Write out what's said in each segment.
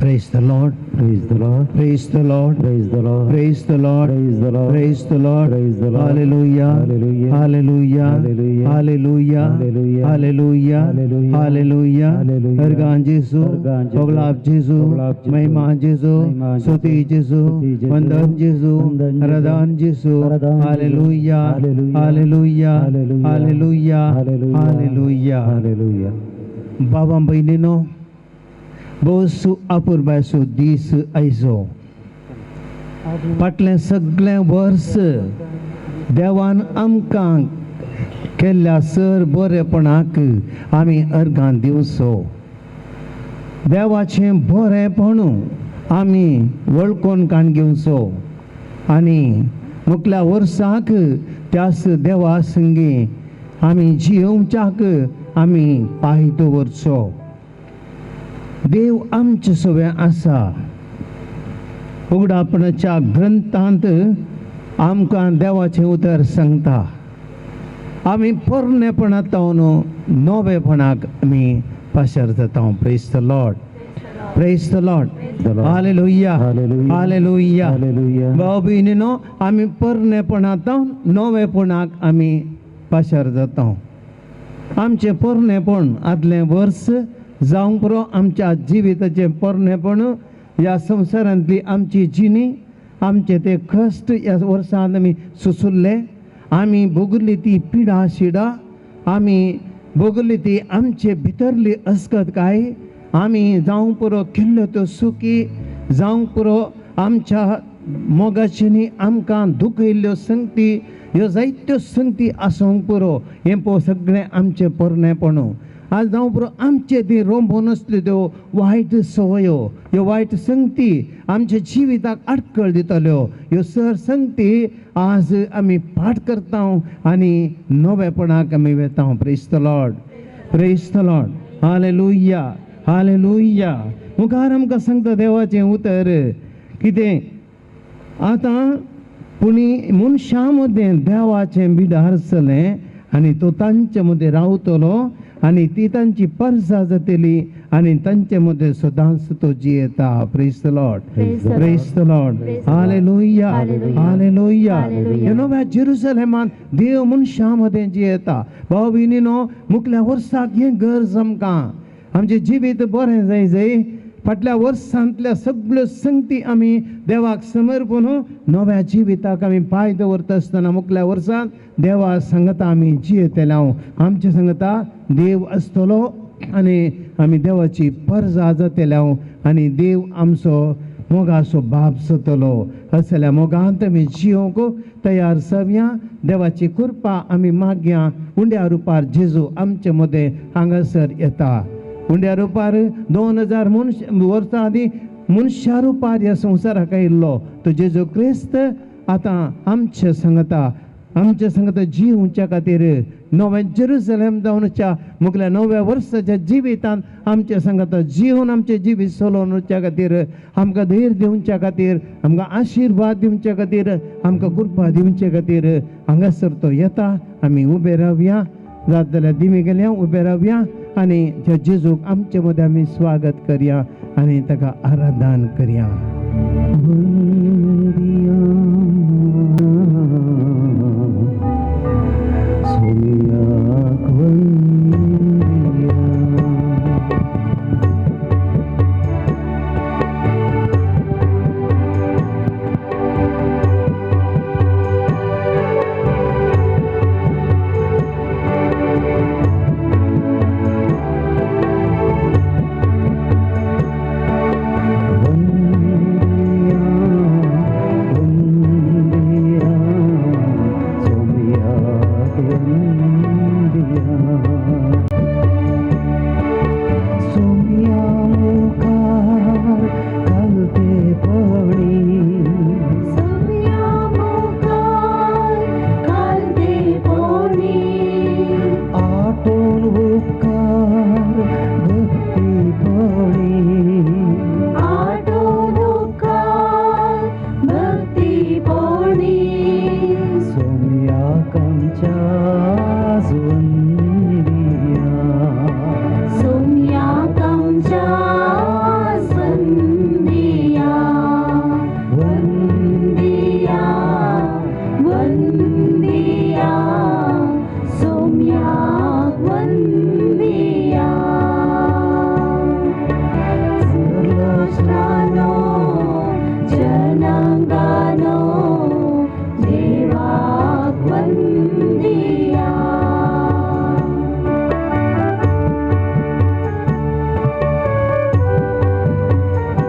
Praise the Lord. Praise the Lord. Praise the Lord. Praise the Lord. Praise the Lord. Praise the Lord. Praise the Lord. Praise the Lord. Hallelujah. Hallelujah. Hallelujah. Hallelujah. Hallelujah. Hallelujah. Hallelujah. Hallelujah. Hallelujah. Hallelujah. Ergan Jesu. Ergan Jesu. Oglap Jesu. Oglap Jesu. Mahima Jesu. Mahima Jesu. Stuti Jesu. Stuti Jesu. वंदन Jesu. वंदन Jesu. आराधन Jesu. आराधन Jesu. Hallelujah. Hallelujah. Hallelujah. Hallelujah. Hallelujah. Hallelujah. Hallelujah. Hallelujah. बाबा बहिणीनो बोसू अपूर्बासू दीस आयजो फाटलें सगळें वर्स देवान आमकां केल्ल्या सर बरेपणाक आमी अर्गां दिवचो देवाचें बरेपण आमी वळखून काण घेवचो आनी मुखल्या वर्साक त्याच देवा संगी आमी जियोवच्याक आमी पांय दवरचो देव आमचे सोबे आसा उगडापणाच्या ग्रंथांत आमकां देवाचें उतर सांगता आमी पोरनेपणांतल्यान नवेपणाक आमी पाशर जाता praise the Lord praise the Lord hallelujah hallelujah भाव भयणीनो आमी पोरनेपणांतल्यान नवेपणाक आमी पाशर जाता आमचें पोरनेपण आदलें वर्स जावंक पुरो आमच्या जिविताचें पोरनेपण ह्या संवसारांतली आमची जिणी आमचे ते कश्ट ह्या वर्सांत आमी सुसुल्ले आमी भोगली ती पिडा शिडा आमी भोगली ती आमचे भितरली अस्कतकाय आमी जावंक पुरो केल्ल्यो त्यो सुखी जावंक पुरो आमच्या मोगाचीनी आमकां दुखयल्ल्यो संगती ह्यो जायत्यो संगती आसूंक पुरो हें पळोवन सगळें आमचें पोरनेपण आज जावं पुरो आमचे ती रोंबून आसल्यो त्यो वायट संवयो ह्यो वायट संगती आमच्या जिविताक आडखळ दितल्यो ह्यो सर संगती आज आमी पाठ करता आनी नवेपणाक आमी वेता praise the Lord praise the Lord hallelujah hallelujah मुखार आमकां सांगता देवाचें उतर कितें आतां पुणी मनशां मदें देवाचें बिडार आसतलें आनी तो तांचे मदें रावतलो आनी ती तांची परसा जातली आनी तांचे मदें सदांच तो जियेता praise the Lord praise the Lord hallelujah hallelujah ह्या नव्या जेरुसलेमान देव मनशां मदें जियेता भाव भयणीनो मुखल्या वर्साक हें गरज आमकां आमचें जिवीत बरें जाय फाटल्या वर्सांतल्या सगळ्यो संगती आमी देवाक समर्पण नव्या जिविताक आमी पांय दवरता आसतना मुखल्या वर्सांत देवा सांगता आमी जियेतले आमचे सांगता देव आसतलो आनी आमी देवाची परजा जातले आनी देव आमचो मोगाचो बाप जातलो असल्या मोगांत आमी जियोंक तयार जावया देवाची कृपा आमी मागया उंड्या रुपार जेजू आमचे मदें हांगासर येता उंड्या रुपार 2000 वर्सां आदी मनशा रुपार ह्या संवसाराक आयिल्लो तो जेजू क्रिस्त आतां आमचे सांगता जिवच्या खातीर नवे जेरुसलेम जावनच्या मुखल्या नव्या वर्साच्या जिवितांत आमचे सांगता जिवन आमचे जिवीत चलोवच्या खातीर आमकां धैर्य दिवच्या खातीर आमकां आशिर्वाद दिवच्या खातीर आमकां कृपा दिवचे खातीर हांगासर तो येता आमी उबे रावया जात जाल्यार दिमी गेल्या उबे रावया आनी त्या जेजूक आमचे मदें आमी स्वागत करया आनी ताका आराधन करया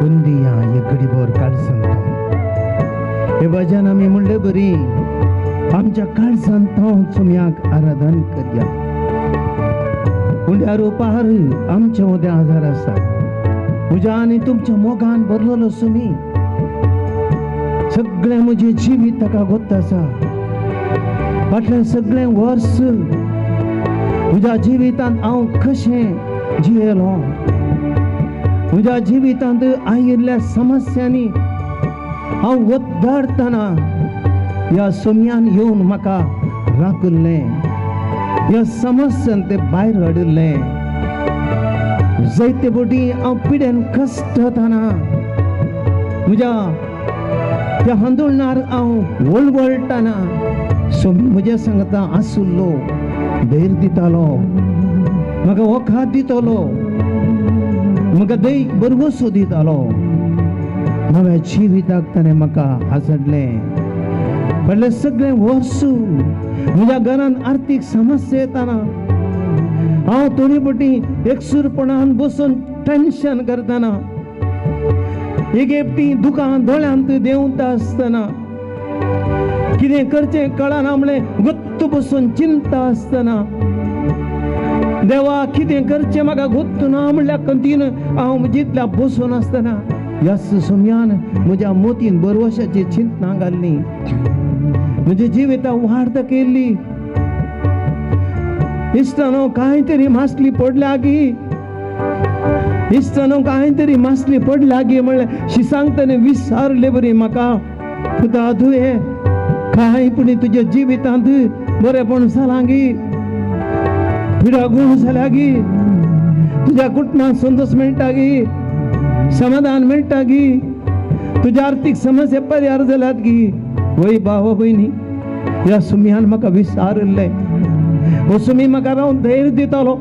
उंदिया एक घडीभर काळजांत हे भजन आमी म्हणले बरी आमच्या काळजांत तुमयाक आराधन करया. उंड्या रोपार आमच्या मदें आजार आसा. म्हज्या आनी तुमच्या मोगान भरलेलो सुमी सगळें म्हजें जिवीत ताका गोत्त आसा. फाटलें सगळें वर्स म्हज्या जिवितांत हांव कशें जियेलो. म्हज्या जिवितांत आयिल्ल्या समस्यांनी हांव वद्दाडतना ह्या सुमयान येवन म्हाका राखुल्लें. ह्या समस्यान ते भायर हाडिल्लें. जायते फावटी हांव पिड्यान कश्टताना म्हज्या त्या हांदोळणार हांव वळवळटाना सुमी म्हज्या सांगता आसुल्लो, धैर्य दितालो, म्हाका वखाद दितलो, म्हाका दैक बरवसो दितालो. नव्या जिविताक ताणें म्हाका हासडलें. फाटलें सगळें वर्स म्हज्या घरांत आर्थीक समस्या येताना हांव थोडी फावटी एकसुरपणान बसून टेन्शन करताना एक एकटी दुकान दोळ्यांत देंवता आसतना कितें करचें कळना म्हणलें गुत्त बसून चिंता आसतना देवा कितें करचें म्हाका गुत्त ना म्हणल्या खंतीन हांव जितल्या बसून आसतना ह्या सुमयान म्हज्या मोतीन बरवशाची चिंतना घाल्ली. म्हज्या जिवितांत वाड दाखयल्ली. इश्टानो कांय तरी मासली पडल्या गी. इश्टानो कांय तरी मासली पडल्या गी म्हणल्यार शिसांगताने विचारले बरी म्हाका खुदा तुवें कांय पुणी तुज्या जिवितांत बरेपण जालां गी, पिडागूण जाल्या गी, तुज्या कुटुंबांत संतोष मेळटा गी, समाधान मेळटा गी, तुज्या आर्थीक समस्या परिहार जाल्यात गी. वय भावा भयणी ह्या सुमयान म्हाका विचारलें. हो सुमी म्हाका रावन धैर्य दितालो.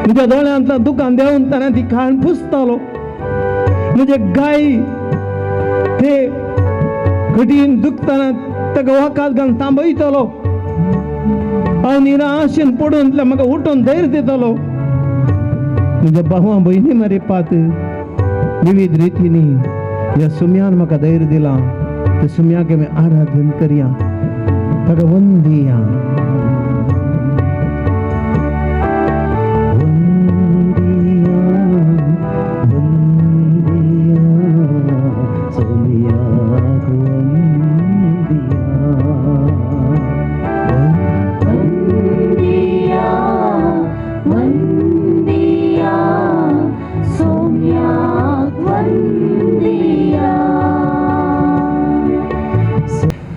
म्हज्या दोळ्यांतल्यान दुकान देंवन ताणें ती खाण पुसतालो. म्हजे गाय ते कठीण दुखताना ताका वखाद घालून थांबयतालो. हांव निराशेन पडून म्हाका उठोवन धैर्य दितालो. म्हज्या भावा भयणी मरे पात विविध रितींनी ह्या सुमयान म्हाका धैर्य दिलां. त्या सुमयाक आमी आराधन करया, ताका वंदिया.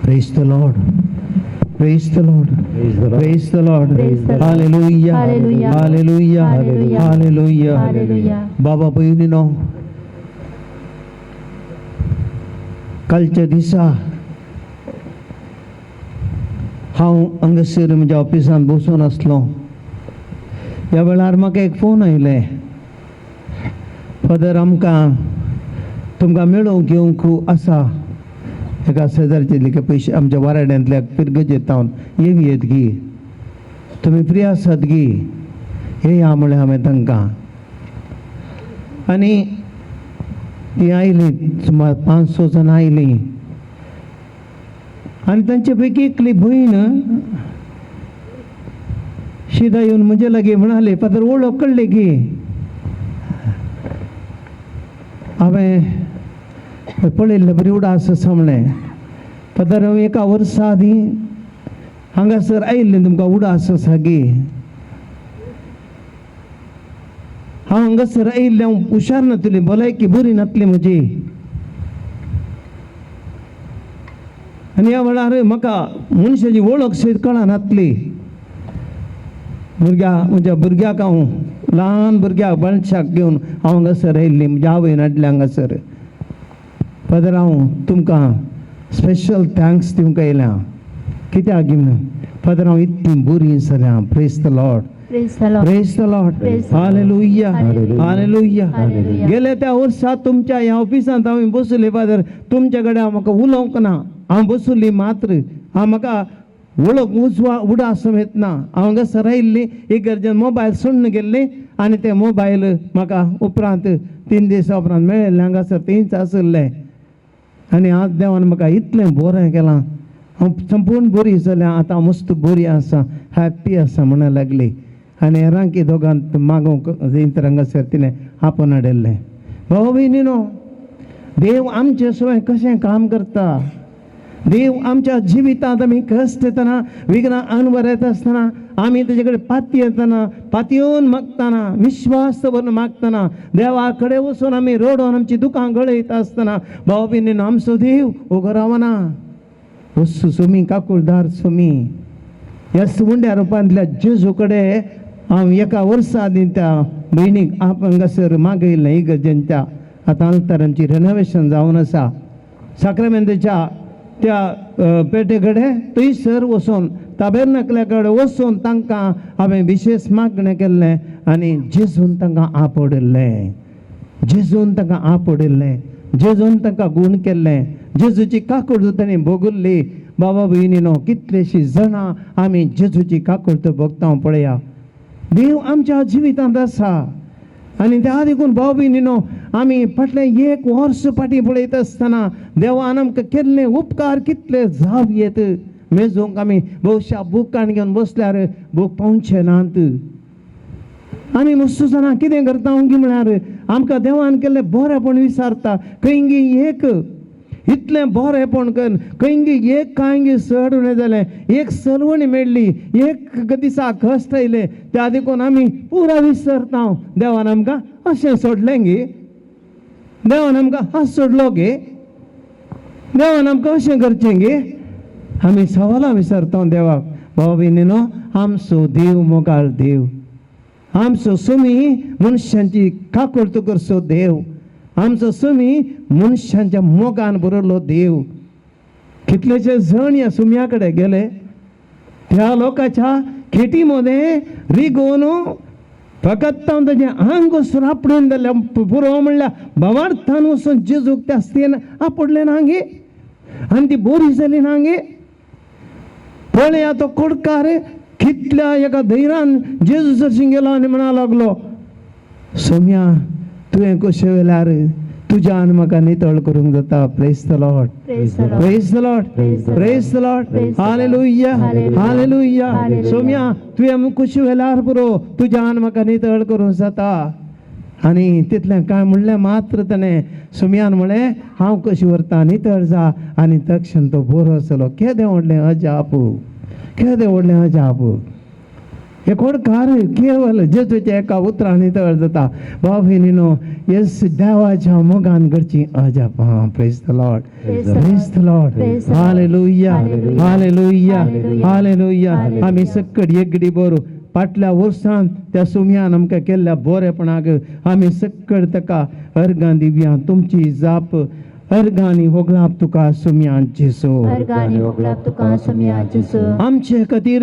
Praise the Lord. Praise the Lord. Praise the Lord. Hallelujah. Hallelujah. Hallelujah. बाबा भयणीनो कालच्या दिसा हांव हांगासर म्हज्या ऑफिसांत बसून आसलो. ह्या वेळार म्हाका एक फोन आयले. फादर आमकां तुमकां मेळोवंक घेवंक आसा. एका शेजारचे लिखे पयशे आमच्या वाराड्यांतल्या पिरगजेर तावन येवयेत गी, तुमी फ्री आसात गी, हे या म्हळें हांवें तांकां. आनी ती आयली, सुमार 500 जाणां आयलीं. आनी तांचे पैकी एकली भयण शिदा येवन म्हजे लागी म्हणाले, फादर वळख कळ्ळी गी. हांवें पळयल्लें बरी उडास आसा म्हणलें. फादर हांव एका वर्सा आदीं हांगासर आयिल्लें, तुमकां उडास आसा गी. हांव हांगासर आयिल्लें, हांव हुशार नासलें, भलायकी बरी नासली म्हजी. आनी ह्या वेळार म्हाका मनशाची वळख सुद्दां कळनासली. म्हज्या भुरग्याक हांव ल्हान भुरग्याक बाळशाक घेवन हांव हांगासर आयिल्लें, म्हज्या आवयन हाडलें हांगासर. फादर हांव तुमकां स्पेशल थँक्स दिवंक येयल्या. कित्याक म्हणून फादर हांव इतली बरी जाल्यां. Praise the Lord. Praise the Lord. Hallelujah. Hallelujah. गेल्या त्या वर्सा तुमच्या ह्या ऑफिसांत हांवें बसले फादर, तुमच्या कडेन म्हाका उलोवंक ना. हांव बसुल्ली मात्र हांव म्हाका ओळख उडा समेत ना हांव हांगासर रायिल्ली इगर्जेन मोबायल सोडून गेल्ली आनी ते मोबायल म्हाका उपरांत 3 दीस उपरांत मेळिल्ले हांगासर थंयच आसले आनी आज देवान म्हाका इतलें बरें केलां हांव संपूर्ण बरी जाल्यां आतां मस्त बरी आसा हॅप्पी आसा म्हणून लागली आनी हेरांकी दोगांक मागोवंक जैन हांगासर तिणें आपण हाडिल्लें भाव भयणीनो देव आमचे शिवाय कशें काम करता देव आमच्या जिवितांत आमी कश्ट येतना विघ्नां अनवर येता आसतना आमी तेजे कडेन पाती येतना पातयेवन मागतना विश्वास दवरून मागतना देवा कडेन वचून आमी रडोवन आमची दुकां गळयता आसतना भाव भयणीनो आमचो देव उगो रावना सुमी काकुळदार सुमी ह्या सुंड्या रुपांतल्या जेजू कडेन हांव एका वर्सा आदीं त्या भयणीक आप हांगासर मागयल्लें इगर्जेंच्या आतां अल्तारांची रेनोवेशन जावन आसा साक्रामेंताच्या त्या पेटे कडेन थंयसर वचून ताबेर्नाकल्या कडेन वचून तांकां हांवें विशेश मागणें केल्लें आनी जेजून तांकां आपडिल्लें जेजून तांकां आपडिल्लें जेजून तांकां गूण केल्लें जेजूची काकूळ तांणी भोगुल्ली बाबा भयणीनो कितलेशीं जाणां आमी जेजूची काकूळ भोगता पळया देव आमच्या जिवितांत आसा आनी त्या देखून भाव भयणीनो आमी फाटलें 1 वर्स फाटीं पळयत आसतना देवान आमकां केल्ले उपकार कितले जावयेत मेजूंक आमी भोवशा बुकान घेवन बसल्यार बूक पावचे नात आमी मस्त जाणां कितें करता ओंगी म्हळ्यार आमकां देवान केल्लें बरेंपण विचारता खंयगी एक इतलें बरेंपण कर खंयगी एक कांयगी चड उणें जालें एक सलवणी मेळ्ळी एक दिसा कश्ट येयले त्या देखून आमी पुरा विसरता देवान आमकां अशें सोडलें गे देवान आमकां हांस सोडलो गे देवान आमकां अशें करचें गे आमी सवालां विचारता देवाक भाव भयणीनो आमचो देव मोगाळ देव आमचो सुमी मनशांची काकूळ करचो देव आमचो सुमी मनशांच्या मोगान बरयल्लो देव कितलेशे जण ह्या सुम्या कडेन गेले त्या लोकांच्या खेटीमध्ये रिगोवन फकत ताजें आंग रापडून जालें पुरो म्हणल्यार भावार्थान वचून जेजूक त्या स्तेन आपडलें ना गे आनी ती बरी जाली ना गे पळया तो कोडकार कितल्या एका धैर्यान जेजू चर्चीन गेलो आनी म्हणा लागलो सोम्या तुवें कशें वेल्यार तुज्यान म्हाका नितळ करूंक जाता praise the Lord praise the Lord praise the Lord hallelujah hallelujah सोम्या तुवें कशें वेल्यार पुरो तुज्यान म्हाका नितळ करूंक जाता आनी तितलें काय म्हणलें मात्र ताणें सोम्यान म्हळें हांव कशी व्हरता नितळ जा आनी तक्षण तो बरो जालो केदें व्हडलें अजाप केदें व्हडलें अजाप हे कोडकार केवल जेजूच्या एका उतरान नितळ जाता भाव भयणीनो येस देवाच्या मोगान घडची अजाप praise the Lord praise the Lord hallelujah hallelujah hallelujah आमी सक्कड एकडी बरो फाटल्या वर्सान त्या सुम्यान आमकां केल्ल्या बरेपणाक आमी सक्कड ताका अर्गां दिवया तुमची जाप अर्गांनी होगलाप तुका सुम्यान जेसो अर्गांनी होगलाप तुका सुम्यान जेसो आमचे खातीर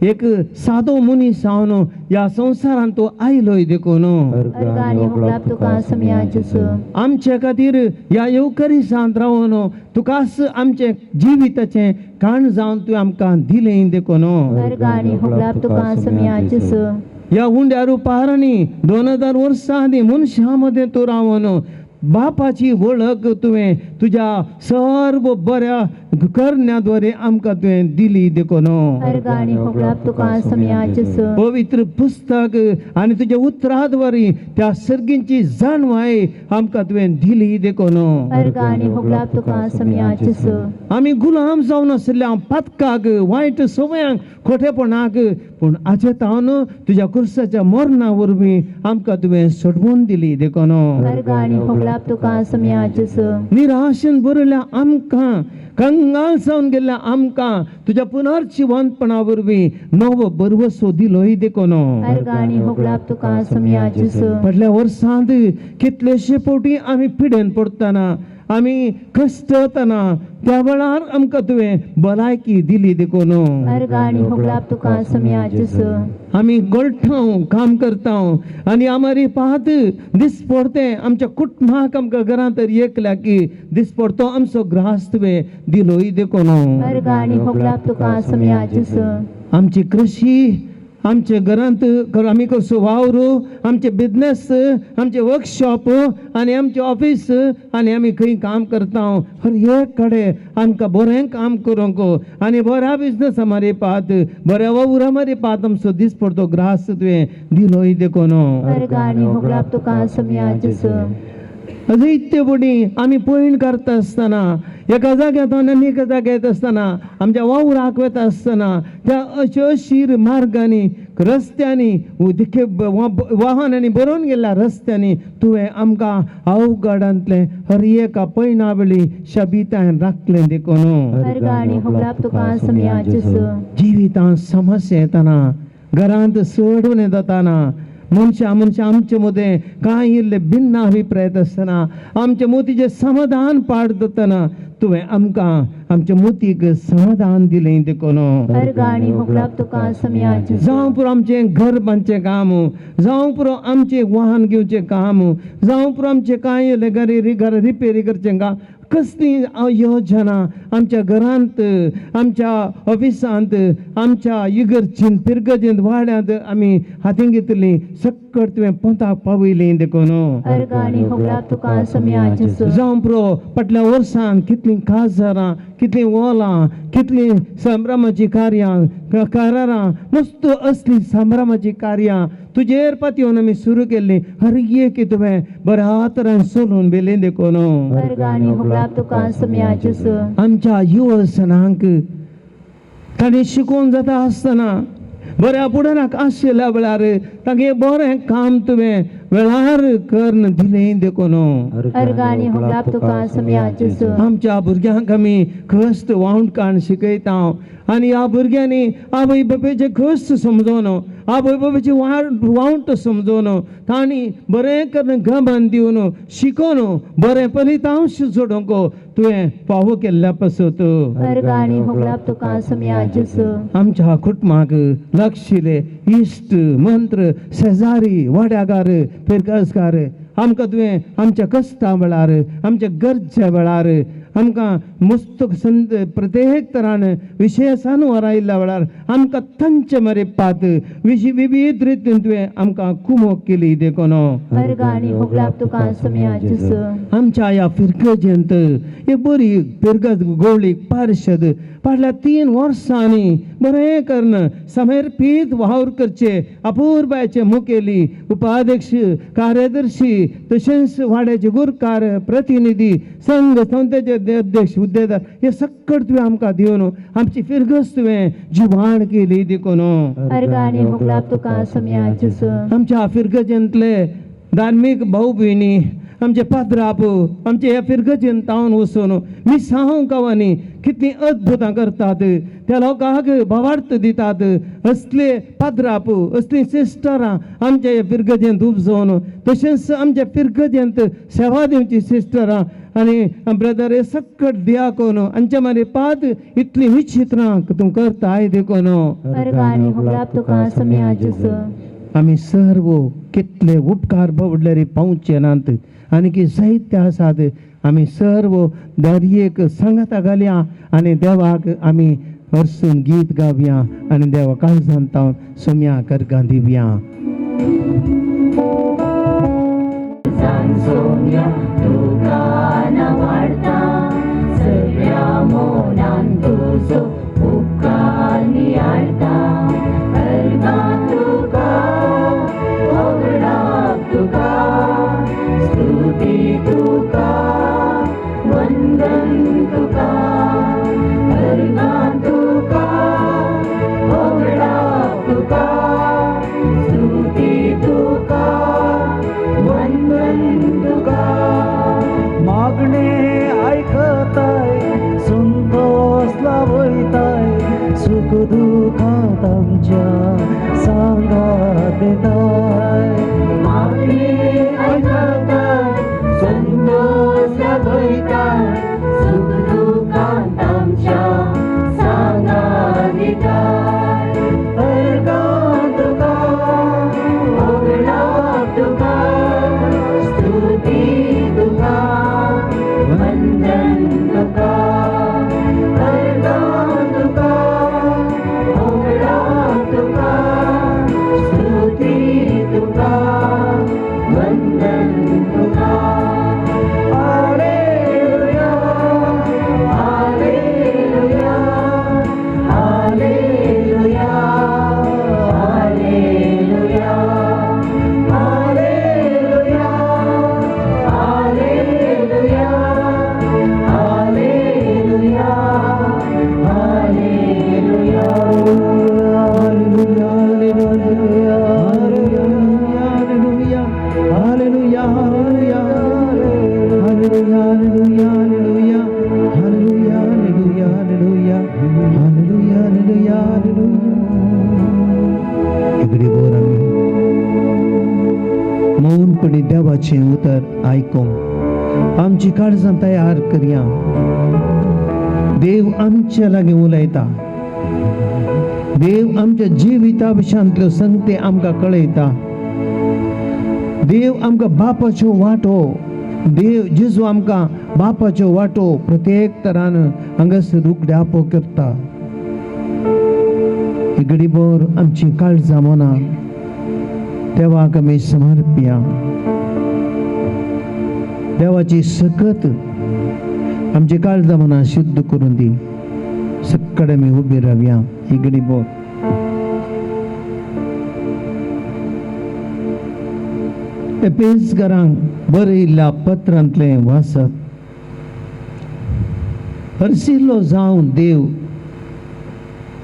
एक सादो मनीस जावन ह्या संवसारांत तो आयलोय देखून अर्गांनी होगलाप तुका सुम्यान जेसो आमचे खातीर ह्या येवकरीसांत रावन तुकाच आमचे जिविताचें काण जावन तुवें आमकां दिलें देखून अर्गांनी होगलाप तुका सुम्यान जेसो ह्या उंड्या रुपारांनी 2000 वर्सां आदीं मनशां मदें तूं रावन बापाची वळख तुवें तुज्या सर्व बऱ्या करण्याद्वारे आमकां तुवें दिली देखून अर्गांनी होगलाप तुका सुम्यान जेसो पवित्र पुस्तक आनी तुज्या उतराद्वारे त्या सर्गींची जाणवाय आमकां तुवें दिली देखून अर्गांनी होगलाप तुका सुम्यान जेसो आमी गुलाम जावन आशिल्ल्या पातकाक वायट सवयांक खोटेपणाक पूण आजे तावन तुज्या कुर्साच्या मरणा वरवीं आमकां तुवें सोडवून दिली देखून अर्गांनी होगलाप तुका सुम्यान जेसो निराशेन बरयल्या आमकां कंगाल जावन गेल्ल्या आमकां तुज्या पुनर्जिवंतपणा वरवीं नवो बरवसो दिलोय देखून अर्गांनी होगलाप तुका सुम्यान जेसो फाटल्या वर्सांत कितलेशे फावटी आमी पिडेन पडटना आमी कश्ट येतना त्या वेळार आमकां तुवें भलायकी दिली देखून अर्गाणी होगलाप तुका सम्या जिसू आमी गोठ्ठांव काम करता आनी आमारी पात दीस पडते आमच्या कुटुंबाक आमकां घरां तर एकल्या की दीस पडतो आमचो ग्रास तुवें दिलोय देखून अर्गाणी होगलाप तुका सम्या जिसू आमची कृषी आमच्या घरांत आमी कसो वावरू आमचे बिझनेस आमचे वर्कशॉप आनी आमचे ऑफिस आनी आमी खंय काम करता हर एक कडेन आमकां बरें काम करूंक आनी बऱ्या बिझनेस आमारी पात बऱ्या वावुरा मारी पात आमचो दीस पडतो ग्रास तुवें दिलोय देखून अर्गाणी होगलाप तुका सम्या जिसू जायत्यो बडी आमी पयण करता आसतना एका जाग्यातून आनी एका जाग्यात असताना आमच्या वावराक वता आसतना त्या अशीर मार्गांनी रस्त्यांनी वाहनांनी बरोवन गेल्या रस्त्यांनी तुवें आमकां अवघडांतले हर एका पैना वेळी शबितान राखलें देखून अर्गाणी होगलाप तुका सम्या जिसू जिवितांत समस्या येताना घरांत सोडून जाताना मनशा आमचे मदें कांय इल्ले भिन्न अभिप्राय आसतना आमच्या मोतीचें समाधान पाड जातना तुवें आमकां आमच्या मोतीक समाधान दिलें देखून अर्गाणी होगलाप तुका सम्या जिसू जावं पुरो आमचें घर बांदचें काम जावं पुरो आमचें वाहन घेवचें काम जावं पुरो आमचें कांय घर रिपेरी करचें काम कसली योजना आमच्या घरांत आमच्या ऑफिसांत आमच्या इगर्जींत पिरगजींत वाड्यांत आमी हातीन घेतली सक्कट तुवें पोंताक पावयलें देखून अर्गाणी होगलाप तुका सम्या जिसू जावं पुरो फाटल्या वर्सांत कितलीं काजारां कितलीं वॉलां कितलीं संभ्रमाची कार्यां मस्त असली संभ्रमाची कार्यां तुजेर पातयेवन आमी सुरू केल्ली हर एक तुवें बऱ्या तरेन चलोवन बेलें देखून अर्गाणी होगलाप तुका सम्या जिसू आमच्या युवसनांक ताणें शिकून जाता आसतना बऱ्या फुडाराक आशिल्ल्या वेळार तांगे बरें काम तुवें वेळार करून दिलें देखून अर्गाणी होगलाप तुका सम्या जिसू आमच्या भुरग्यांक आमी खस्त वावणकाण शिकयता आनी ह्या भुरग्यांनी आवय बापेचे खस्त समजोवन आवय बापेची वावंट समजोवन तांणी बरें करून गमन दिवन शिकोवन बरें फलितांश सोडूंक तुवें फावो केल्ल्या पासत अर्गाणी होगलाप तुका सम्या जिसू आमच्या कुटुंबाक लागशिल्ले इश्ट मंत्र शेजारी वाड्यागार फिरकासकार आमकां तुवें आमच्या कश्टा वेळार आमच्या गरजे वेळार आमकां मस्त प्रत्येक तरान विशेशान वरायिल्ल्या वेळार आमकां तांचे मरे पात विविध रितीन तुवें आमकां कुमोग केली देखून अर्गाणी होगलाप तुका सम्या जिसू आमच्या ह्या फिरकजेंत एक बरी फिरगत गवळीक पार्षद फाटल्या 3 वर्सांनी बरें करून समर्पीत वावर करचे अपूर्बाचे मुखेली उपाध्यक्ष कार्यदर्शी तशेंच वाड्याचे गुरकार प्रतिनिधी संघ संस्थेचे अध्यक्ष हुद्देदार हे सक्कट तुवें आमकां दिवन आमची फिरगत तुवें जिवाण केली देखून अर्गाणी होगलाप तुका सम्या जिसू आमच्या फिरगजेंतले धार्मीक भाऊ भयणी आमचे पात्राप आमचे ह्या फिरगजेन तावन वचून मिसांव गांवांनी कितलीं अद्भुतां करतात त्या लोकांक भावार्थ दितात असले पात्राप असलीं सिस्टरां आमच्या ह्या फिरगजेंत उपजोवन तशेंच आमच्या फिरगजेंत सेवा दिवची सिस्टरां आनी ब्रदर हे सक्कट दियाकोन आमच्या मारी पात इतलीं विचित्रां तूं करताय देखून अर्गाणी होगलाप तुका सम्या जिसू आमी सर्व कितले उपकार बावडल्यारी पावचे नात आनी की साहित्य आसात आमी सर्व दर्येक सांगाता घालया आनी देवाक आमी हरसून गीत गावया आनी देवा काळजांत तावन सोम्या करगां दिवया सोम्या तुका वाडटा सगळ्या मोनान तुजो उपकार नियाळटा अर्गां तुका होगलाप तुका स्तुती तुका वंदन तुका अर्गां तुका होगलाप तुका स्तुती तुका वंदन तुका मागणे ऐकताय संतोष लावयताय सुख दुखात आमच्या सांगात येताय मागणे ऐकताय संतोष देवाचे उतर आयकूंक आमची काळजां तयार करया. देव आमच्या लागीं उलयता. देव आमच्या जिविता विशयांतल्यो संगती आमकां कळयता. देव आमकां बापाच्यो वाटो, देव जेजू आमकां बापाच्यो वाटो प्रत्येक तरान हांगासर उगड्यापो करता. ही घडीभर आमची काळजां मनां देवाक आमी समर्पया. देवाची सकत आमची काळजां मनां शुद्ध करून दी. सक्कड आमी उबी रावया. ही घडीभर एपेसकारांक बरयल्ल्या पत्रांतलें वाचप. हरशिल्लो जावन देव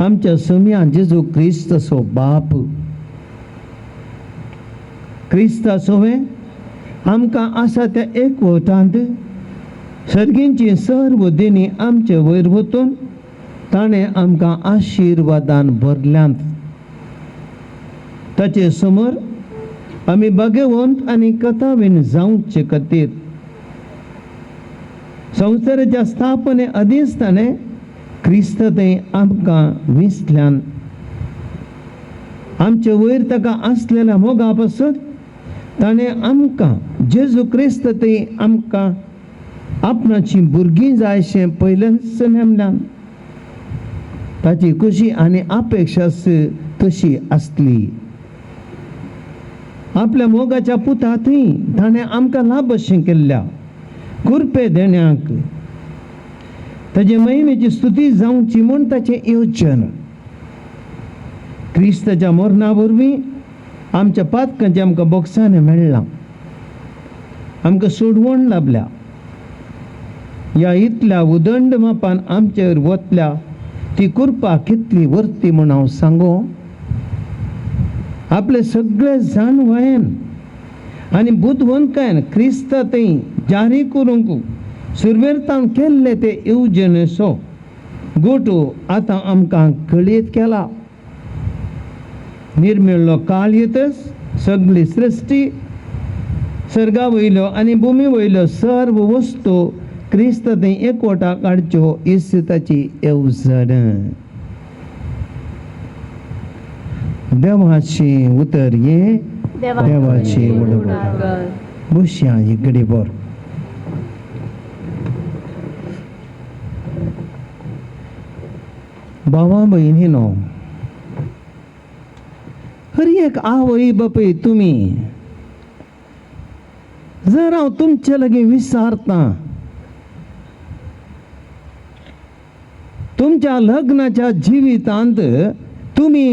आमच्या सम्या जेजू क्रिस्तचो बाप क्रिस्ताचोवे आमकां आसा त्या एकवटांत सर्गींची सर्व देणी आमचे वयर वतून ताणें आमकां आशिर्वादान भरल्यांत. ताचे समोर आमी भाग्यवंत आनी कथावीण जावचे खातीर संवसाराच्या स्थापने आदींच ताणें क्रिस्त थंय आमकां विसल्यान आमचे वयर ताका आसलेल्या मोगा पासून ताणें आमकां जेजू क्रिस्त थंय आमकां आपणाची भुरगीं जायशें पयलेंच नेमल्यान. ताची खुशी आनी अपेक्षा तशी आसली. आपल्या मोगाच्या पुता थंय ताणें आमकां लाभशें केल्ल्या कृपे देण्याक ताचे महिमेची स्तुती जावची म्हूण ताचें येवचन. क्रिस्ताच्या मरणा वरवीं आमच्या पातकांचें आमकां बोगसाणें मेळ्ळां. आमकां सोडवण लाभल्या. ह्या इतल्या उदंड मापान आमचेर वतल्या ती कृपा कितली वर्ती म्हूण हांव सांगो. आपले सगळे जाणवायेन आनी बुदवंतकायेन क्रिस्ता थंय जारी करूंक सुरवेरतावन केल्ले ते येवजणेचो गोटो आतां आमकां कळीत केला. निर्मेळ्ळो काळ येतच सगळी सृश्टी सर्गा वयल्यो आनी भुमी वयल्यो सर्व वस्तू क्रिस्त थंय एकवटाक हाडच्यो इस्ताची येवजण. देवाची उतर ये देवाची उडवण. बसया ही घडीभर. भावा भयणीनो, हर एक आवय बापय तुमी जर हांव तुमचे लागीं विचारता तुमच्या लग्नाच्या जिवितांत तुमी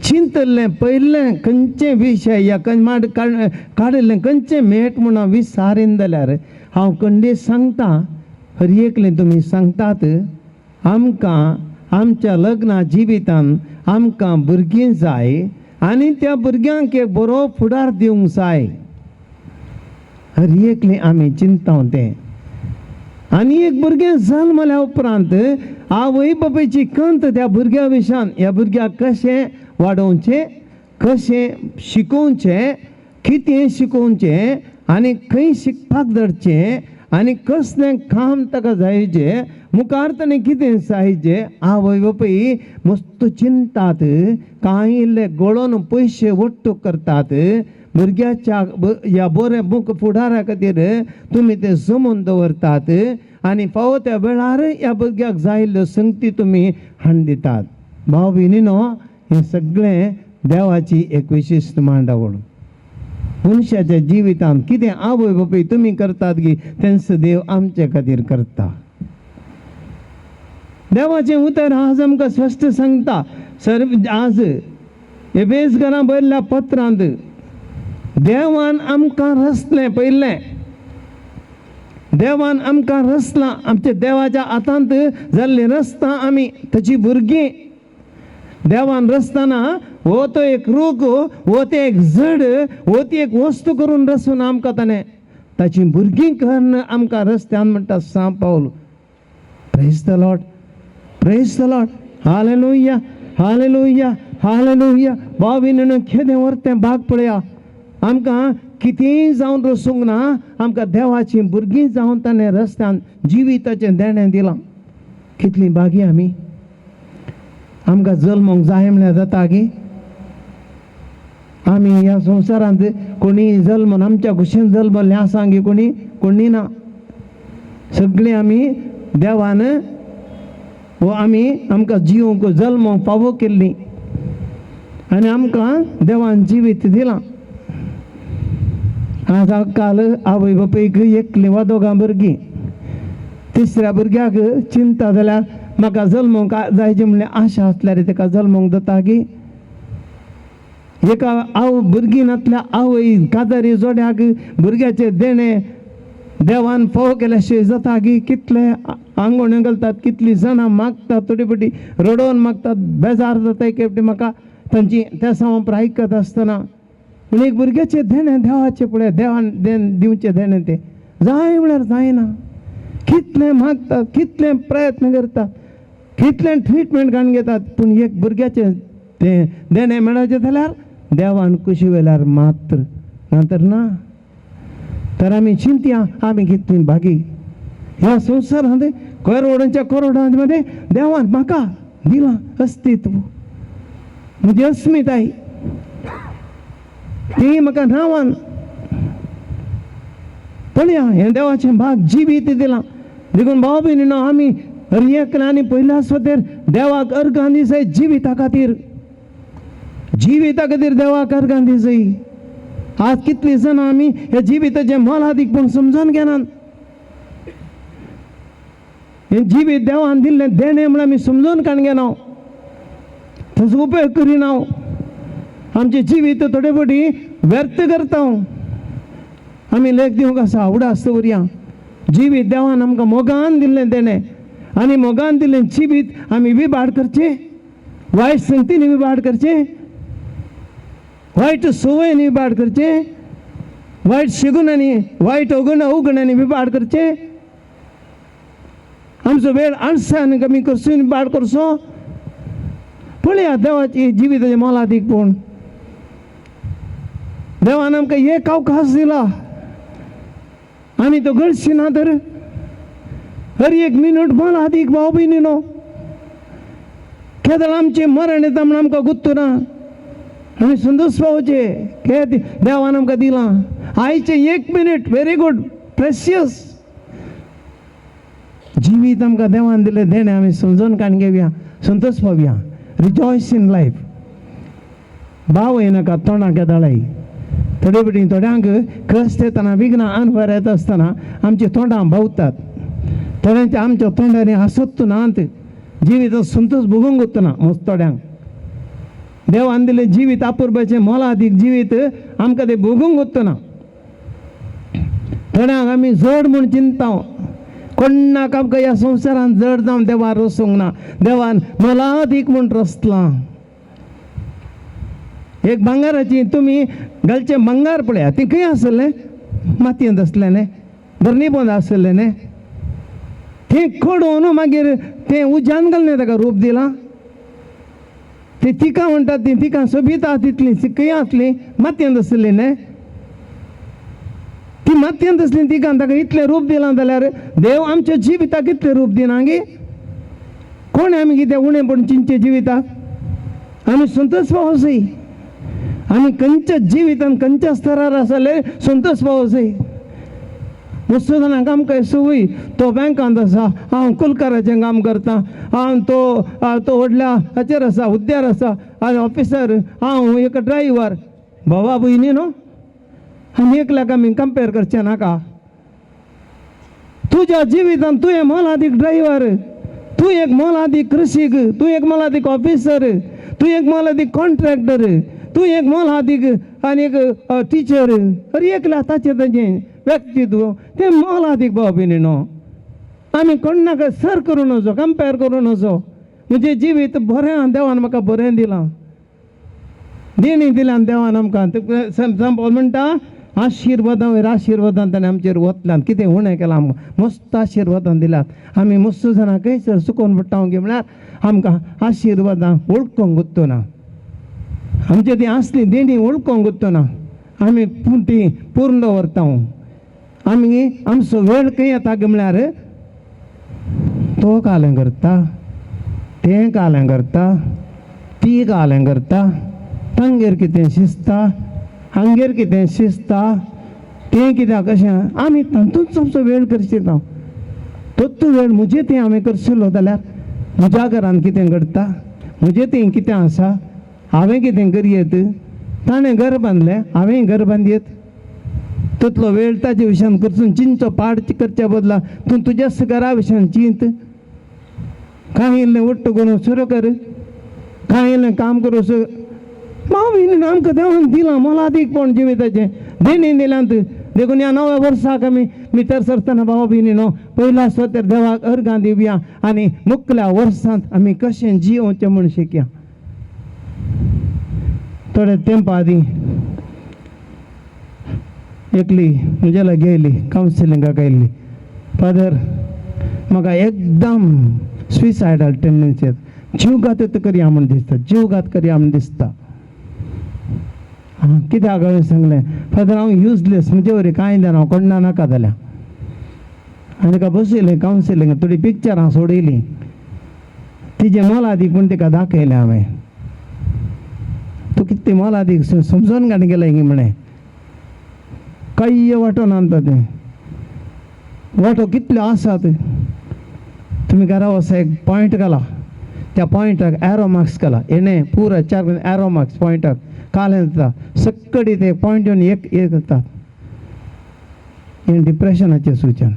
चिंतल्लें पयलें खंयचे विशय या काडिल्लें खंयचें मेट म्हूण विचारीन जाल्यार हांव खंडीत सांगता, हर एकलें तुमी सांगतात आमकां आमच्या लग्ना जिवितांत आमकां भुरगीं जाय आनी त्या भुरग्यांक एक बरो फुडार दिवंक जाय. हर एकलें आमी चिंताव तें. आनी एक भुरगें जल्मल्या उपरांत आवय बापायची कंत त्या भुरग्या विशयान ह्या भुरग्याक कशें वाडोवचें, कशें शिकोवचें, कितें शिकोवचें आनी खंय शिकपाक धाडचें आनी कसलें काम ताका जायचें, मुखार ताणें कितें जायचें. आवय बापाय मस्त चिंतात. कांय इल्ले गळोन पयशे वट्ट करतात. भुरग्याच्या ह्या बऱ्या मुख फुडारा खातीर तुमी ते जमोवन दवरतात आनी फावो त्या वेळार ह्या भुरग्याक जायल्ल्यो संगती तुमी हाडून दितात. भाव भयणीनो, हें सगळें देवाची एक विशिश्ट मांडावळ. मनशाच्या जिवितांत कितें आवय बापाय तुमी करतात गी तेंच देव आमचे खातीर करता. देवाचें उतर आज आमकां स्पश्ट सांगता. आज एफेसकारांक बरयल्ल्या पत्रांत देवान आमकां रचलें. पयलें देवान आमकां रचलां. आमच्या देवाच्या हातांत जाल्लीं रचता आमी ताची भुरगीं. देवान रचतना हो तो एक रूख, हो ते एक जड, हो ती एक वस्तू करून रचून आमकां ताणें ताची भुरगीं करून आमकां रस्त्यान म्हणटा सा पावल. Praise the Lord, praise the Lord. Hallelujah, hallelujah, hallelujah. भाव भयणीनो, केदें व्हरतें भाग पळया. आमकां कितेंय जावन रसूंक ना आमकां देवाची भुरगीं जावन ताणें रस्त्यान जिविताचें देणें दिलां. कितलीं बागी आमी. आमकां जल्मोंक जाय म्हळ्यार जाता गे. आमी ह्या संवसारांत कोणी जल्मून आमच्या कुशीन जल्मल्ले आसा गे कोणी ना. सगळीं आमी देवान वो आमकां जिवंक जल्मोंक फावो केल्लीं आनी आमकां देवान जिवीत दिलां. आतां काल आवय बापायक एकलीं वा दोगां भुरगीं. तिसऱ्या भुरग्याक चिंता जाल्यार म्हाका जल्मोंक जायचें म्हणल्यार आशा आसल्यार ताका जल्मोंक जाता गे. एका भुरगीं नातल्या आवय काजारी जोड्याक भुरग्याचें देणें देवान फावो केल्या शिवाय जाता गे. कितले आंगवण्यो घालतात, कितलीं जाणां मागतात, थोडी फावटी रडोवन मागतात, बेजार जाता एक फावटी म्हाका तांची त्या सांगप आयकत आसतना. पूण एक भुरग्याचें देणें देवाचें पळय, देवान दिवचें देणें तें जाय म्हळ्यार जायना. कितलें मागतात, कितलें प्रयत्न करतात, कितलें ट्रिटमेंट घालून घेतात, पूण एक भुरग्याचें तें देणें मेळचें जाल्यार देवान कुशी वेल्यार मात्र, नातर ना. तर आमी चिंतया आमी कितलीं भागी. ह्या संवसारांत करोडांच्या करोडांमध्ये देवान म्हाका दिलां अस्तित्व, म्हजी अस्मिताय ती म्हाका नांवान. पळया हें देवाचें भाग जिवीत दिलां. देखून भाव भयणीनो आमी एकल्या आनी पयल्या सुवातेर देवाक अर्गां दिसाय जिविता खातीर देवाक अर्गां दिसाय. आज कितलीं जाणां आमी ह्या जिविताचें मोलादीकपण समजून घेनात. हें जिवीत देवान दिल्लें देणें म्हण आमी समजून काण घेना, ताचो उपेग करिना. आमचें जिवीत थोडे फावटी व्यर्थ करता. आमी लेख दिवंक आसा उडास दवरया. जिवीत देवान आमकां मोगान दिल्लें देणें आनी मोगान दिल्लें जिवीत आमी विभाड करचें, वायट संगतीन विभाड करचें, वायट संवयनी विभाड करचें, वायट शिगुणांनी वायट अवगणांनी विभाड करचें, आमचो वेळ आळसाण कमी करचो, विभाड करचो. पळया देवाची जिविताचें मोलादीकपण. देवान आमकां एक अवकाश दिला आमी तो गळशी ना तर हर एक मिनट मोलादीक भाव भयणीनो. केदळ आमचें मरण येता म्हण आमकां गुत्तू ना. आमी संतोश पावचे के देवान आमकां दिलां. आयचें एक मिनट व्हेरी गूड प्रेशियस जिवीत आमकां देवान दिलें देणें आमी समजून काण घेवया, संतोश पावया. Rejoice in life. भाव येनाका तोंडाक येताळाय. थोडे फावटी थोड्यांक कश्ट येतना विघ्नां अनवर येता आसतना आमच्या तोंडां भावतात. थोड्यांच्या आमच्या तोंडांनी हांसत नात. जिवीत संतोष भोगूंक वतना मस्त थोड्यांक. देवान दिलें जिवीत अपुर्बाचें मोलादीक जिवीत आमकां तें भोगूंक वतना. थोड्यांक आमी जड म्हूण चिंता. कोणाक आमकां ह्या संवसारांत जड जावन देवान रचूंक ना. देवान मोलादीक म्हूण रचलां. एक भांगाराची तुमी घालचें भांगार पळया, तें खंय आसलें? मातयेंत आसलें न्ही, बरनीबंद आसलें न्ही. तें खोडून मागीर तें उज्यान घालून ताका रूप दिलां. ती तिका म्हणटात, ती तिका सोबिता तितली खंय आसली? मातयेंत आसली न्ही. ती मातयेंत आसली तिका ताका इतलें रूप दिलां जाल्यार देव आमच्या जिविताक इतलें रूप दिना गे. कोण आमी कितें उणेंपण चिंतचें जिविताक? आमी संतोश पावों जाय. आमी खंयच्या जिवितान खंयच्या स्तरार आसले संतोश पावों जाय. मस्तो जाणांक आमकां संवय तो बँकांत आसा, हांव कुलकाराचें काम करतां, हांव तो व्हडल्या हाचेर आसा, हुद्द्यार आसा, ऑफिसर, हांव एक ड्रायव्हर. भावा भयणी न्हू, आनी एकल्याक आमी कंपेर करचें नाका. तुज्या जिवितान तूं एक मोलादीक ड्रायव्हर, तूं एक मोलादीक कृषीक, तूं एक मोलादीक ऑफिसर, तूं एक मोलादीक कॉन्ट्रॅक्टर, तूं एक मोलादीक आनी एक टिचर. अरे एकल्या ताचें ताचें व्यक्तित्व तें मोलादीक भाव भयणीनो. आमी कोणाक सर करूं नजो, कंपेर करूं नजो. म्हजें जिवीत बरें देवान म्हाका बरें दिलां, देणी दिल्यान देवान आमकां. म्हणटा आशिर्वादां वयर आशिर्वादान ताणें आमचेर वतल्यान कितें उणें केलां आमकां. मस्त आशिर्वादां दिल्यात. आमी मस्त जाणां खंयसर चुकोवन पडटा गे म्हळ्यार आमकां आशिर्वादां वळखूंक वचना. आमचे ती आसली देणी वळखूंक वचना. आमी ती पूर्ण दवरता आमी आमचो वेळ खंय येता गे म्हळ्यार तो कालें करता तें कालें करता ती कालें करता तांगेर कितें शिजता हांगेर कितें शिजता तें कित्याक अशें आमी तातूंच आमचो वेळ करचेता तोच वेळ म्हजें तें हांवें करशिल्लो जाल्यार म्हज्या घरान कितें घडटा म्हजें तें कितें आसा हांवें कितें करयेत ताणें घर बांदलें हांवें घर बांदयेत तितलो वेळ ताजे विशयान करचून चिंतचो पाड करच्या बदला तूं तुज्याच घरा विशयान चिंत कांय इल्लें उट्ट करून सुरू कर कांय इल्लें काम करूं भाव भयणीन आमकां देवान दिलां मोलादीकपण जिविताचें देणीन दिल्यांत देखून ह्या नव्या वर्साक मी तर सरतना भाव भयणीनो पयला स्वतर देवाक अर्गां दिवया आनी मुखल्या वर्सांत आमी कशें जियोवचें म्हूण शिकया थोडे तेंपा आदीं एकली म्हजे लागीं येयली कावन्सिलिंगाक आयिल्ली फादर म्हाका एकदम सुइसायडल टेंडन्सी जीवघात करया म्हूण दिसता जीवघात करया म्हूण दिसता कित्याक हांवें सांगलें फादर हांव युजलेस म्हजे वरी कांय जायना हांव कोण्णा नाका जाल्या आनी ताका बसयलें कावन्सिलिंग थोडीं पिक्चरां सोडयलीं तिजें मोलादीक पूण तिका दाखयलें हांवें तूं कितें मोलादीक समजोन घालून गेलें गी म्हणें काही वाटो नांता तें वाटो कितल्यो आसात तुमी घरा वसा एक पॉयंट घाला त्या पॉयंटाक एरो मार्क्स घाला येणे पुरा 4 एरो मार्क्स पॉयंटाक कालें जाता सक्कडी ते पॉयंट येवन एक जातात हें डिप्रेशनाचें सूचन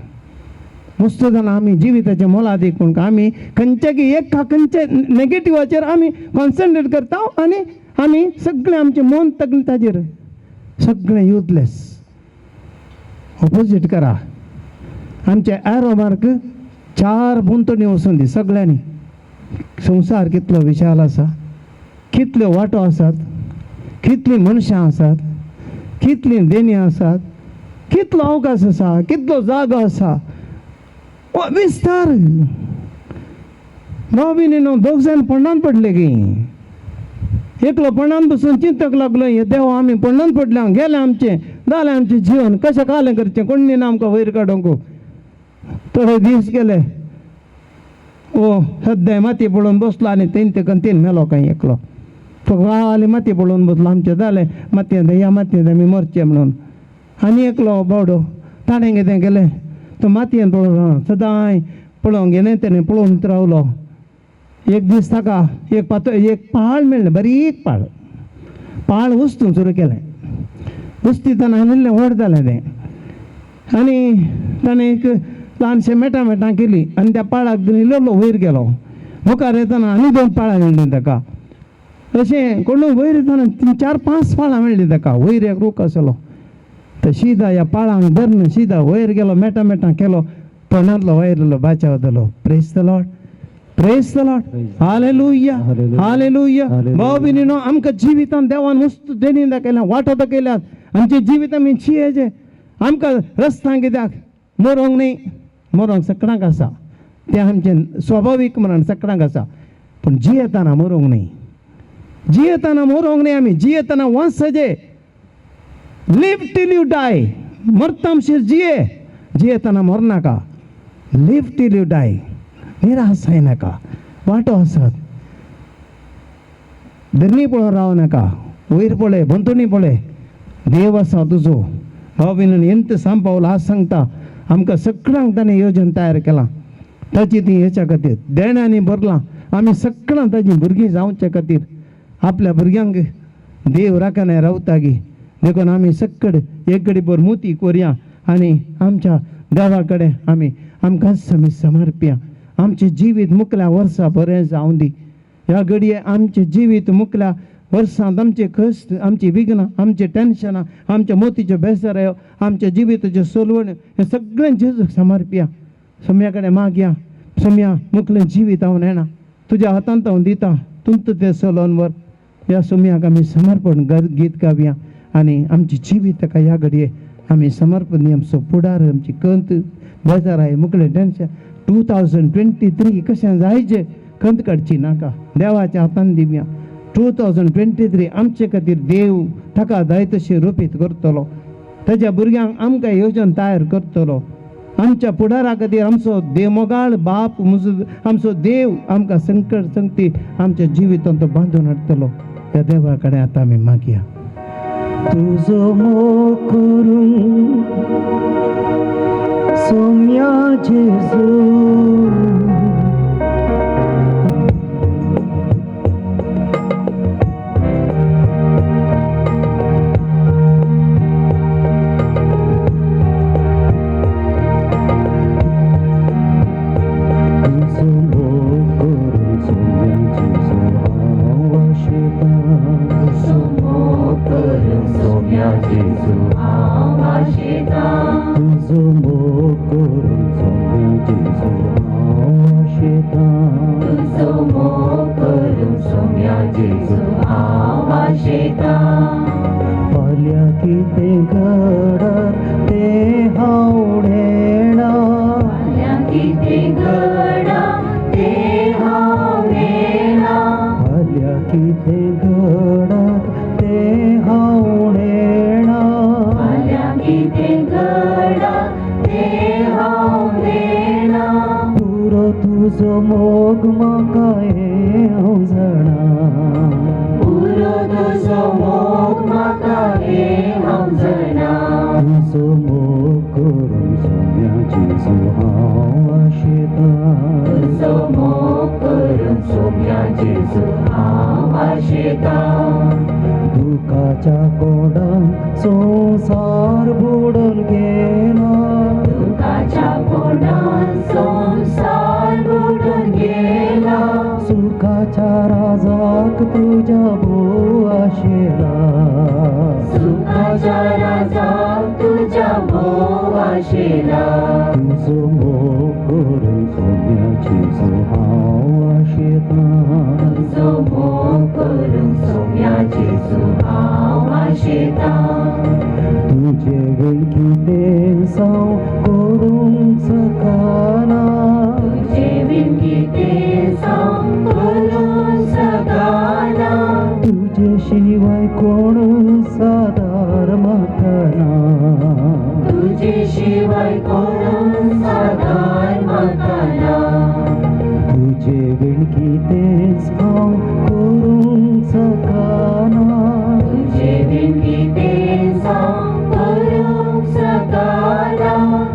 मस्त जाणां आमी जिविताचें मोलादीक पूण आमी खंयच्याय एक खंयच्या नेगेटिवाचेर आमी कॉन्सन्ट्रेट करता आनी आमी सगळें आमचें मन तगलें ताजेर सगळें युजलेस ऑपोजीट करा आमचे एरो मार्क 4 बुंतणी वचून दी सगळ्यांनी संवसार कितलो विशाल आसा कितल्यो वाटो आसात कितलीं मनशां आसात कितलीं देणी आसात कितलो अवकाश आसा कितलो जागो आसा विस्तार भाव भयणीनो दोग जाण पण्णान पडले गी एकलो पण्णान बसून चिंतक लागलो हे देव आमी पण्णान पडल्या गेलें आमचें जालें आमचें जिवन कशें कालें करचें कोणी ना आमकां वयर काडूंक थोडे दीस गेले सद्या माती पडून बसलो आनी तेन मेलो कांय एकलो तो गांवाली माती पडून बसलो आमचें जालें मातयेंत ह्या मातयेंत आमी मरचें म्हणून आनी एकलो बावडो ताणें कितें केलें तो मातयेंत पडून सदांय पळोवंक गेलें तेणें पळोवन रावलो एक दीस ताका एक पाळ मेळ्ळें बारीक पाळ उस्तूंक सुरू केलें उस्तितना इल्लें व्हड जालें तें आनी ताणें एक ल्हानशें मेटां केली आनी त्या पाळाक इल्लो वयर गेलो मुखार येतना आनी 2 पाळां मेळ्ळीं ताका अशें कोणूय वयर येतना 4-5 पाळां मेळ्ळीं ताका वयर एक रूख आसलो तो शिदा ह्या पाळांक धरून शिदा वयर गेलो मेटां केलो तोंडांतलो वयर येयलो बाचाव जालो praise the Lord hallelujah hallelujah भाव भयणीनो आमकां जिवितांत देवान वस्तू देणी दाखयल्या वाटो दाखयल्यात आमचें जिवीत आमी जियेचें आमकां रस्त्यान कित्याक मरोंक न्ही मरोंक सगळ्यांक आसा तें आमचें स्वाभावीक मरण सगळ्यांक आसा पूण जियेतना मरोंक न्ही आमी जियेतना वंसजे लिव टील यू डाय मरता म्हणशीर जियेतना मरनाका लिव टील यू डाय निराश जायनाका वाटो आसात धरणी पळोवन रावनाका वयर पळय बंतुणी पळय देव आसा तुजो भाव भयणीन एंत सांपावला आज सांगता आमकां सगळ्यांक ताणें येवजण तयार केलां ताची ती हेच्या खातीर देण्यांनी भरलां आमी सगळ्यांक ताची भुरगीं जावचे खातीर आपल्या भुरग्यांक देव राखणे रावता गी देखून आमी सक्कड एक घडी भर मोती करया आनी आमच्या देवा कडेन आमकांच आमी समर्पया आमचें जिवीत मुखल्या वर्सां बरें जावं दी ह्या घडये आमचें जिवीत मुखल्या वर्सांत आमचे कश्ट आमची विघ्नां आमचे टेन्शनां आमच्या मोतीच्यो बेजाऱ्यो आमच्या जिविताच्यो सोलवण हें सगळें जेजूक समर्पया सम्या कडेन मागया सम्या मुखलें जिवीत हांव नेना तुज्या हातांत हांव दिता तुंत तें चलोवन व्हर ह्या सम्याक आमी समर्पण गीत गावया आनी आमची जिवीत ताका ह्या घडये आमी समर्पण दी आमचो फुडार आमची कंत बेजाराय मुखलें टेन्शन 2023 कशें जायचें खंत काडची नाका देवाच्या हातान दिवया 2023 आमचे खातीर देव ताका जाय तशी रूपीत करतलो. ताच्या भुरग्यांक आमकां येवजण तयार करतलो. आमच्या फुडारा खातीर आमचो देवमोगाळ बाप आमचो देव आमकां संकट संकटी आमच्या जिवितांत तो बांदून हाडटलो. त्या देवा कडेन आतां आमी मागया. तुजो मोग करूं सोम्या जेजू पाल्या किते घडा ते हावडेणा पाल्या किते घडा ते हावडेणा पुरो तुजो मोग म्हाका हांव जाणा तुजो मोग करून सोम्या जेजू हांव आशेतां. दुखाच्या कोडान संसार बुडून गेला सुखाच्या राजाक तुज्या भोव आशेला तुजो मोग करून सोम्या जेजू हांव आशेतां. तुजे वेळखी साव करूंक सकाना तुजे शिवाय कोण सादार म्हाका तुजे वेळखी तेच हांव करूंक सकाना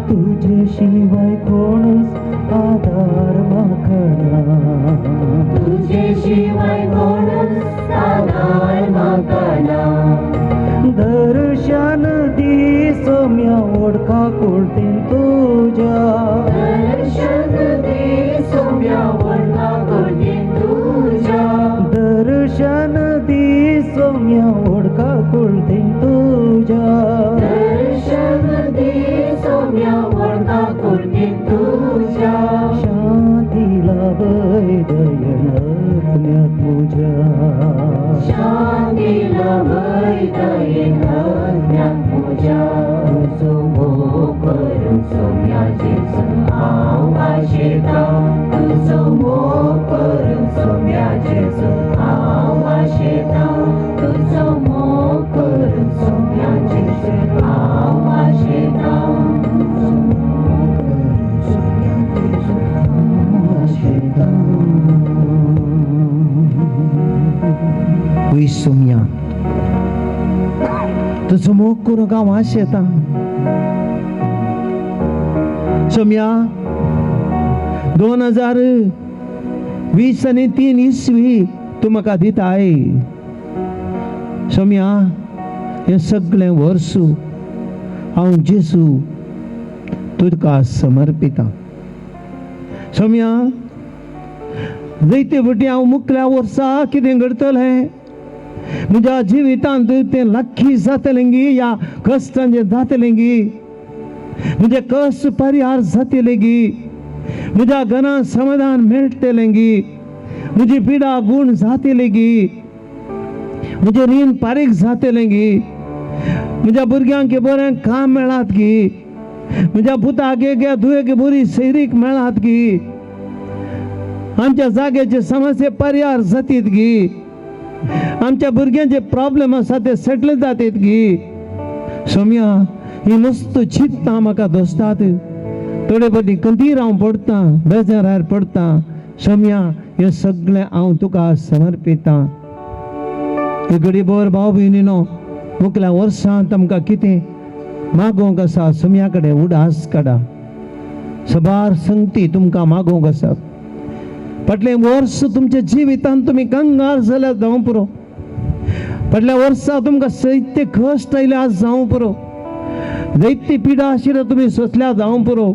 तुजे शिवाय कोणूच आदार म्हाका दर्शन दी सोम्या ओडका कोळतीन तुज्या दर्शन दी सोम्या ओडका कोळतीन तुज्या शांती लाभय दयनात्म्यात तुज्या तुजो मोग करून सोम्या जेजू हांव आशेतां. Ui सोम्या तुजो मोग करूंक हांव आशेतां. सोम्या 2020 आनी 3 इसवी तूं म्हाका दिताय. सोम्या हें सगळें वर्स हांव जेजू तुका समर्पितां. सोम्या जायते फावटी हांव मुखल्या वर्सां कितें घडतलें म्हज्या जिवितांत तें लाखी जातलें गी या कश्टांचें जातलें गी म्हजे कश्ट परिहार जातले गी म्हज्या घरांत समाधान मेळटलें गी म्हजी पिडा गूण जातली गी म्हजें रीण फारीक जातलें गी म्हज्या भुरग्यांक बरें काम मेळात गी म्हज्या पुताक धुवेक बरी सैरीक मेळात गी आमच्या जाग्याचे समस्या परिहार जातीत गी आमच्या भुरग्यांचे प्रॉब्लेम आसा ते सेटल जातात की सोम्या ही मस्त चिंता म्हाका दोस्तात थोडे फावटी कंती हांव पडटा बेजारार पडटा सोम्या हे सगळें हांव तुका समर्पिता हे गरीबोर भाव भयणीनो मुखल्या वर्सांत आमकां कितें मागोवंक आसा सोम्या कडेन उडास काडा सबार संगती तुमकां मागोवंक आसा फाटलें वर्स तुमच्या जिवितांत तुमी कंगाल जाल्यार जावं पुरो फाटल्या वर्सा तुमकां सैत्य कश्ट आयले आज जावं पुरो दैत्य पिडा आशिल्लो तुमी सोंसल्या जावं पुरो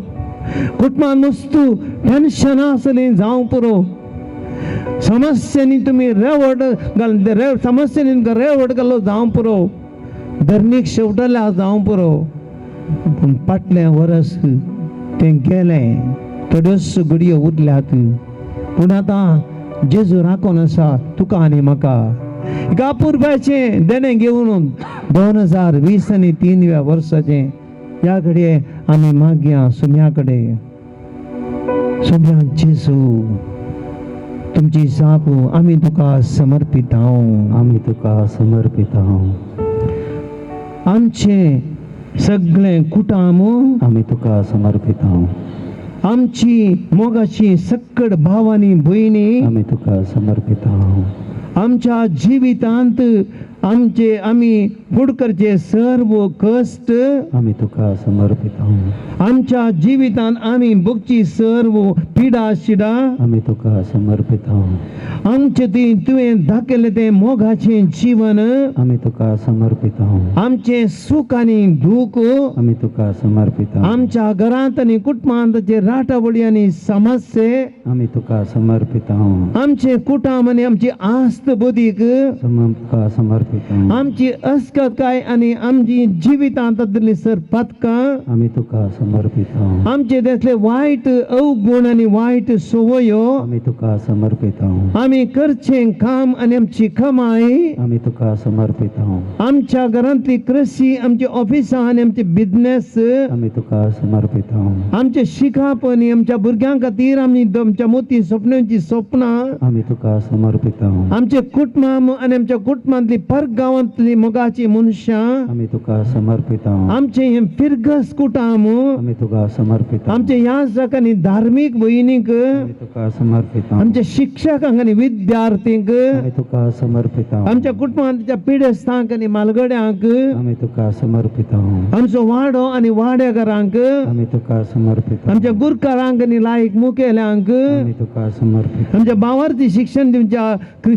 कुटुंबान नुस्तें टेन्शनां आसलीं जावं पुरो समस्यांनी तुमी रेवड समस्यांनी तुमकां रेवड घालो जावं पुरो धरणीक शेवटल्या जावं पुरो पूण फाटलें वर्स तें गेलें थोड्योच घडयो उरल्यात पूण आतां जेजू राखून आसा तुका आनी म्हाका एका पुरबाचें देणें घेवन 2020 आनी 3व्या वर्साचें ह्या घडये आमी मागया सोम्या कडेन सोम्या जेजू तुमची जाप आमी तुका समर्पिता आम्ही तुका समर्पिता आमचे सगळे कुटाम आम्ही तुका समर्पिता आमची मोगाची सक्कड भावानी भयणी आम्ही तुका समर्पिता आमच्या जिवितांत आमी फुडकरचे सर्व कश्ट आम्ही तुका समर्पिता आमच्या जिवितांत आमी भोगची सर्व पिडा शिडा आम्ही तुका समर्पिता आमचे ती तुवें दाखयलें तें मोगाचें जीवन आम्ही तुका समर्पिता आमचे सुख आनी दूख आम्ही तुका समर्पिता आमच्या घरांत आनी कुटुंबांत जे राटावडी आनी समस्ये आम्ही तुका समर्पिता आमचे कुटुंब आनी आमची आस्त बुदीक तुका समर्पिता आमची अस्कताय आनी आमची जिवितांतांतली सर पथकां आम्ही तुका समर्पिता आमचे त्यातले वायट अवगुण आनी वायट सवयो आम्ही तुका समर्पिता आमी करचें काम आनी आमची कमाई आम्ही तुका समर्पिता आमच्या घरांतली कृषी आमची ऑफिसां आनी आमचे बिझनेस आम्ही तुका समर्पिता आमचे शिकाप आनी आमच्या भुरग्यां खातीर आमी आमच्या मोठी स्वप्नांची स्वप्नां आम्ही तुका समर्पिता आमचे कुटुंब आनी आमच्या कुटुंबांतली परगांवांतली मोगाची मनशां आम्ही तुका समर्पिता आमचे हे फिरगस कुटाम आम्ही तुका समर्पिता आमचे याजक आनी धार्मीक भयणीक आम्ही तुका समर्पिता आमचे शिक्षकांक आनी विद्यार्थींक आम्ही तुका समर्पिता आमच्या कुटुंबांतल्या पिडेस्तांक आनी मालगड्यांक आम्ही तुका समर्पिता आमचो वाडो आनी वाडेकारांक आम्ही तुका समर्पिता आमच्या गुरकारांक आनी लायक मुखेल्यांक आम्ही तुका समर्पिता आमच्या भावार्थी शिक्षण दिवच्या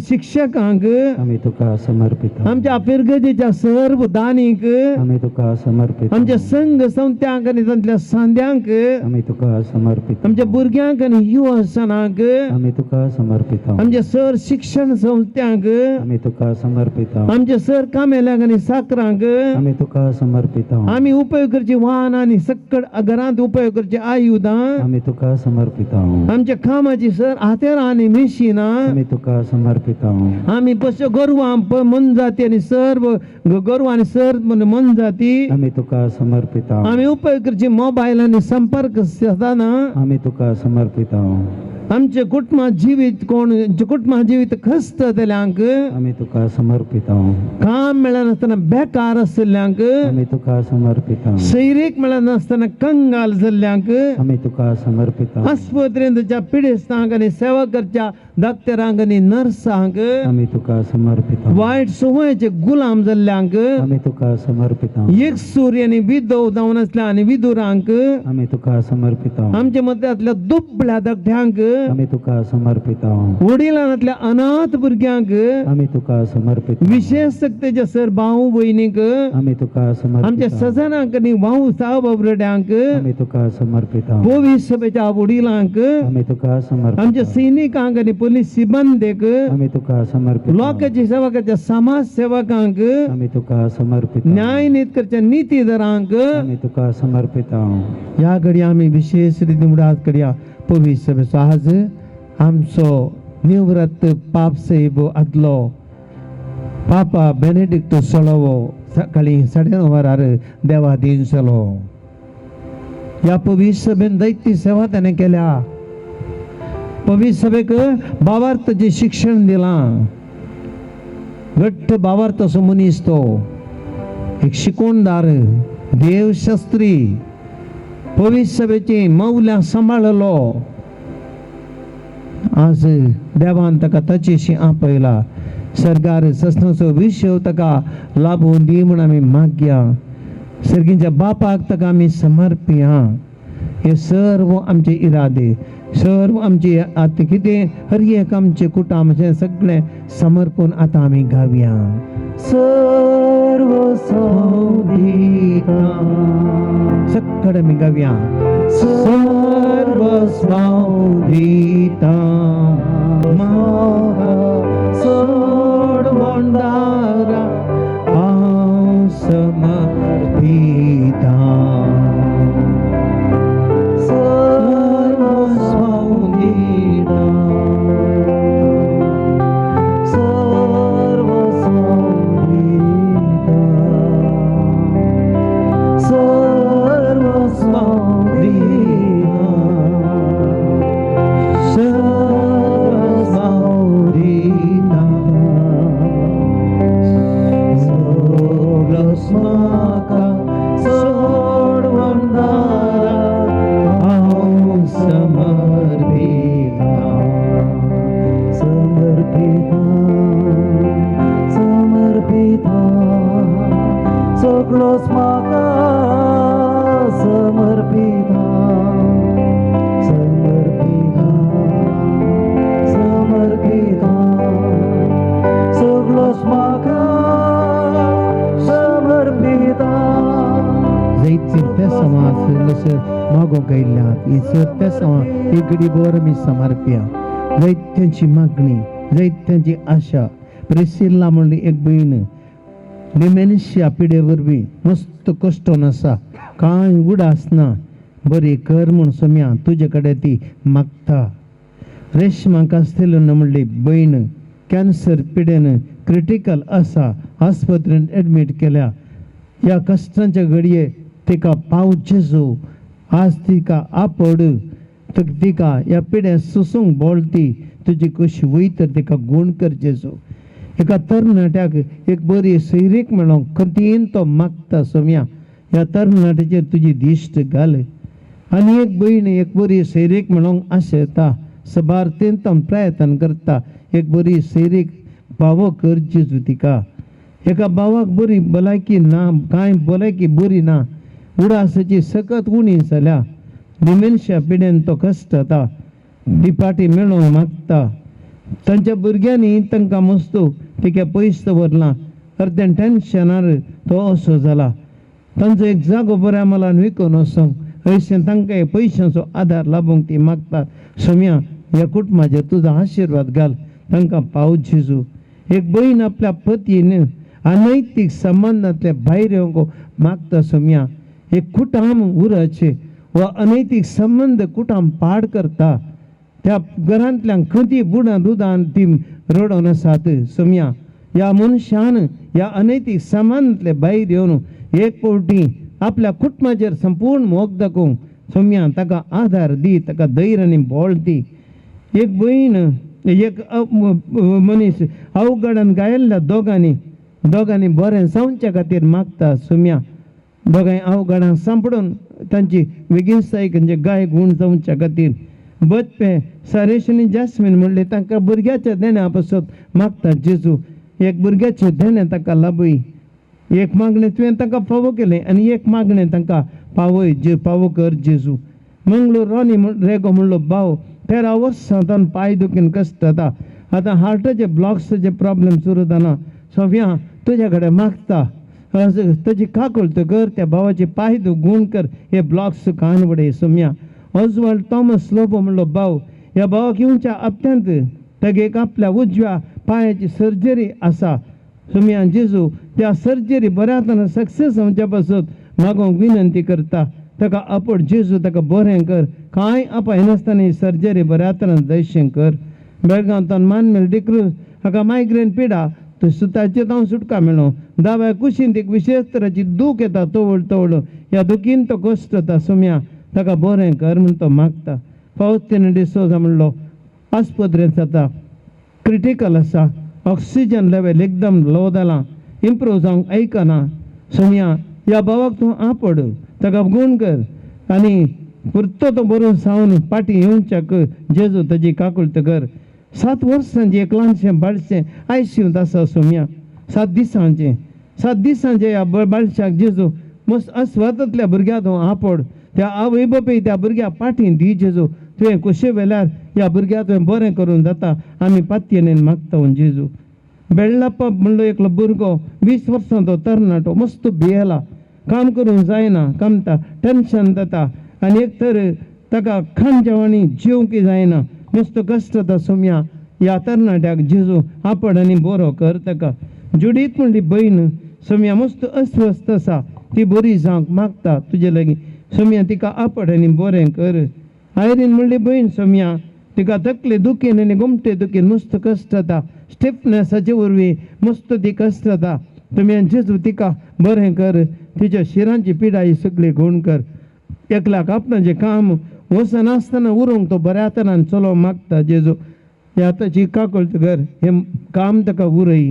शिक्षकांक आम्ही तुका समर्पिता आमच्या फिरगजेच्या सर्व दानीक आम्ही तुका समर्पिता आमच्या संघ संत्यांक आनी तांतल्या सांद्यांक आम्ही तुका समर्पिता आमच्या भुरग्यांक आनी युवसनांक आम्ही तुका समर्पिता आमच्या सर शिक्षण संस्थांक आम्ही तुका समर्पिता आमच्या सर कामेल्यांक आनी साकरांक आम्ही तुका समर्पिता आमी उपयोग करची वाहन आनी सक्कड घरांत उपयोग करची आयुधां आम्ही तुका समर्पिता आमच्या कामाची सर हातेरां आनी मिशिनां आम्ही तुका समर्पिता आमी पश्य गोरवां मनजाती आनी सर्व गोरवां आनी सर्व मनजाती आम्ही तुका समर्पिता आमी उपयोग करची मोबायल आनी संपर्क साधनां आम्ही तुका समर्पिता आमचे कुटुंबां जिवीत कोण कुटुंबां जिवीत खस्त जाल्यांक आम्ही तुका समर्पिता काम मेळनासतना बेकार आशिल्ल्यांक आम्ही तुका समर्पिता सैरीक मेळनासतना कंगाल जाल्ल्यांक आम्ही तुका समर्पिता आस्पत्रेंतच्या पिडेस्तांक आनी सेवा करच्या डॉक्टरांक आनी नर्सांक आम्ही तुका समर्पिता वायट सवयेचे गुलाम जाल्ल्यांक आम्ही तुका समर्पिता एक सूर्य आनी विधव जावन आसल्या आनी विधुरांक आम्ही तुका समर्पिता आमच्या मदल्यांतल्या दुबळ्या धाकट्यांक आम्ही तुका समर्पिता वडिलांतल्या अनाथ भुरग्यांक आम्ही तुका समर्पिता विशेष सक्तेच्या सर भाऊ भयणीक आम्ही तुका आमच्या समर्पिता सजनांक आनी भाऊ सावभरड्यांक आम्ही तुका समर्पिता पोलीस सभेच्या वडिलांक आम्ही तुका समर्पिता आमच्या सैनिकांक आनी पोलीस सिबंदेक आम्ही तुका समर्पिता लोकांच्या सेवकाच्या समाज सेवकांक आम्ही तुका समर्पिता न्याय नीत करच्या नीतीदारांक आम्ही तुका समर्पिता ह्या घडये आमी विशेष रिती मुडात करया पवित्र सभेचो आज आमचो निवृत्त पाप साहेब आदलो पापा बेनेडिक्ट सोळवो सकाळी 9:30 देवाधीन जालो ह्या पवित्र सभेन दैत्य सेवा त्याने केल्या पवित्र सभेक भावार्थाचे शिक्षण दिलां घट्ट भावार तसो मनीस तो एक शिकोणदार देवशास्त्री पवित्र सभेची मौल्या सांबाळलो आज देवान ताका ताचेशी आपयला सरकार ससनाचो विषय ताका लाभून दी म्हूण आमी मागया सर्गीच्या बापाक ताका आमी समर्पिया हे सर्व आमचे इरादे सर्व आमचे आतां कितें हर एक आमचे कुटुंबाचें सगळें समर्पण आतां आमी गावया सर्व सौदिका सकड आमी गावया सर्व सौदिता म्हाका सोड वंडारा हांव समर्पिता सर्व सौदिता सर्व सौदिता सर्व सौदिता सर्व सौदिता सगळं स्माका सोड वंदारा हांव समर्पिता समर्पिता समर्पिता सगळं स्माका समर्पिता समर्पिता समर्पिता सगळं स्माका समर्पिता जैत्य समाज लसर मागो गैल्यात इसर समाज इकडी बोर मी समर्पिया जैत्यांची मागणी जैत्यांची आशा प्रेसिल्ला म्हणली एक बहीण डिमेन्शिया पिडे वरवीं मस्त कश्ट आसा कांय उडास ना बरी कर म्हूण सोम्या तुजे कडेन ती मागता रेशमा कास्तेलन म्हणली बहीण कॅन्सर पिडेन क्रिटिकल आसा आस्पत्रेंत एडमीट केल्या या कश्टांच्या घडये तिका पाव जेजू आज तिका आपड तिका या पिड्या सुसूंक बोळती तुजी कशी वयत तिका गूण कर जेजू एका तरणाट्याक एक बरी सैरीक मेळोंक कतीन तो मागता सोम्या ह्या तरणाट्याचेर तुजी दिश्ट घाल आनी एक भयण एक बरी सैरीक मेळोंक आशेता सबारतेन तो प्रयत्न करता एक बरी सैरीक भावो कर जेजू तिका एका भावाक बरी भलायकी ना कांय भलायकी बरी ना उडासाची सकत उणी जाल्या डिमेन्शिया पिड्यान तो कश्ट जाता दिपाटी मेळोंक मागता तांच्या भुरग्यांनी तांकां मस्तो तिका पयस दवरला अर्दें टेन्शनार तो असो जाला तांचो एक जागो बऱ्या मालान विकून वचोंक अशें तांकां हे पयशांचो आदार लाभूंक ती मागतात सोम्या ह्या कुटुंबाचेर तुजो आशिर्वाद घाल तांकां पाव जेजू एक भयण आपल्या पतीन अनैतीक संबंदांतले भायर येवंक मागता सोम्या एक कुटुंब उरचे वा अनैतीक संबंध कुटुंब पाड करता त्या घरांतल्यान खंती बुडान दुदान ती रडोन आसात सोम्या या मनशान या अनैतीक संबंदांतले भायर येवन एक फावटी आपल्या कुटुंबाचेर संपूर्ण मोग दाखोवंक सोम्या ताका आदार दी ताका धैर्य आनी बोळ दी एक भयण एक मनीस अवघडान गायल्ल्या दोगांनी बरें जावच्या खातीर मागता सोम्या दोगांय अवघडांक सांपडून तांची बेगिनसायक म्हणजे गाय गुण जावच्या खातीर बदपे सरेश आनी जास्मीन म्हणले तांकां भुरग्याच्या देण्या पासत मागता जेजू एक भुरग्याचे देणें ताका लाभय एक मागणें तुवें ताका फावो केलें आनी एक मागणें तांकां पावय जे फावो कर जेजू मंगळूर रोनी रेगो म्हणलो भाव 13 वर्सां पांय दुखीन कश्ट जाता आतां हार्टाचे ब्लॉक्साचे प्रॉब्लेम सुरू जाना सोम्या तुज्या कडेन मागता ताची काकूळ तो कर त्या भावाचे पांय दुख गूण कर हे ब्लॉक्स कान वडय सोम्या ऑजवाल्ड थॉमस लोबो म्हणलो भाव ह्या भावाक येवच्या हप्त्यांत ताका एक आपल्या उजव्या पांयाची सर्जरी आसा सोम्या जेजू त्या सर्जरी बऱ्या तरेन सक्सेस जावच्या पासत मागोवंक विनंती करता ताका आपड जेजू ताका बरें कर कांय अपाय नासतना ही सर्जरी बऱ्या तरेन दयशें कर बेळगांवांतल्यान मानमेल डिक्रूज हाका मायग्रेन पिडा तो सुताचेर जावन सुटका मेळ्ळो दाव्या कुशींत एक विशेष तरेची दूख येता तवळ ह्या दुखीन तो कश्ट जाता सोम्या ताका बरें कर म्हूण तो मागता फावस्तीन डिसोजा म्हणलो आस्पत्रेंत जाता क्रिटिकल आसा ऑक्सिजन लेवल एकदम लो जाला इम्प्रूव जावंक ऐकना सोम्या ह्या भावाक तूं आपड ताका गुण कर आनी पुरतो तो बरो सावन पाटी येवच्या कर जेजू ताजी काकुळट कर 7 वर्सांचें एक ल्हानशें बाळशें आयसीयूंत आसा सोम्या 7 दिसांचें ह्या बाळशाक जेजू मस्त अस्वातांतल्या भुरग्याक तूं आपड त्या आवय बापूय त्या भुरग्याक पाटी दी जेजू तुवें कुशे वेल्यार ह्या भुरग्याक तुवें बरें करूं जाता आमी पातयेन मागता जेजू बेळ्ळाप्पा म्हणलो एकलो भुरगो 20 वर्सांचो तरणाटो मस्त भियेला काम करूंक जायना कामता टेन्शन जाता आनी एक तर ताका खांजेवाणी जेवंक जायना मस्त कश्ट जाता सोम्या ह्या तरणाट्याक जेजू आपड आनी बरो कर ताका जुडीत म्हणली बहीण सोम्या मस्त अस्वस्थ आसा ती बरी जावंक मागता तुजे लागीं सोम्या तिका आपड आनी बरें कर आयरीन म्हणली बहीण सोम्या तिका तकले दुखीन आनी घुमटे दुखीन मस्त कश्ट जाता स्टिफनेसाचे वरवीं मस्त ती कश्ट जाता तुमी जेजू तिका बरें कर तिच्या शिरांची पिडा ही सगळी घोण कर एकल्याक आपणाचें काम वचनासतना उरोंक तो बऱ्या तरान चलोवंक मागता जेजू ह्या ताची काकुळट कर हें काम ताका उरय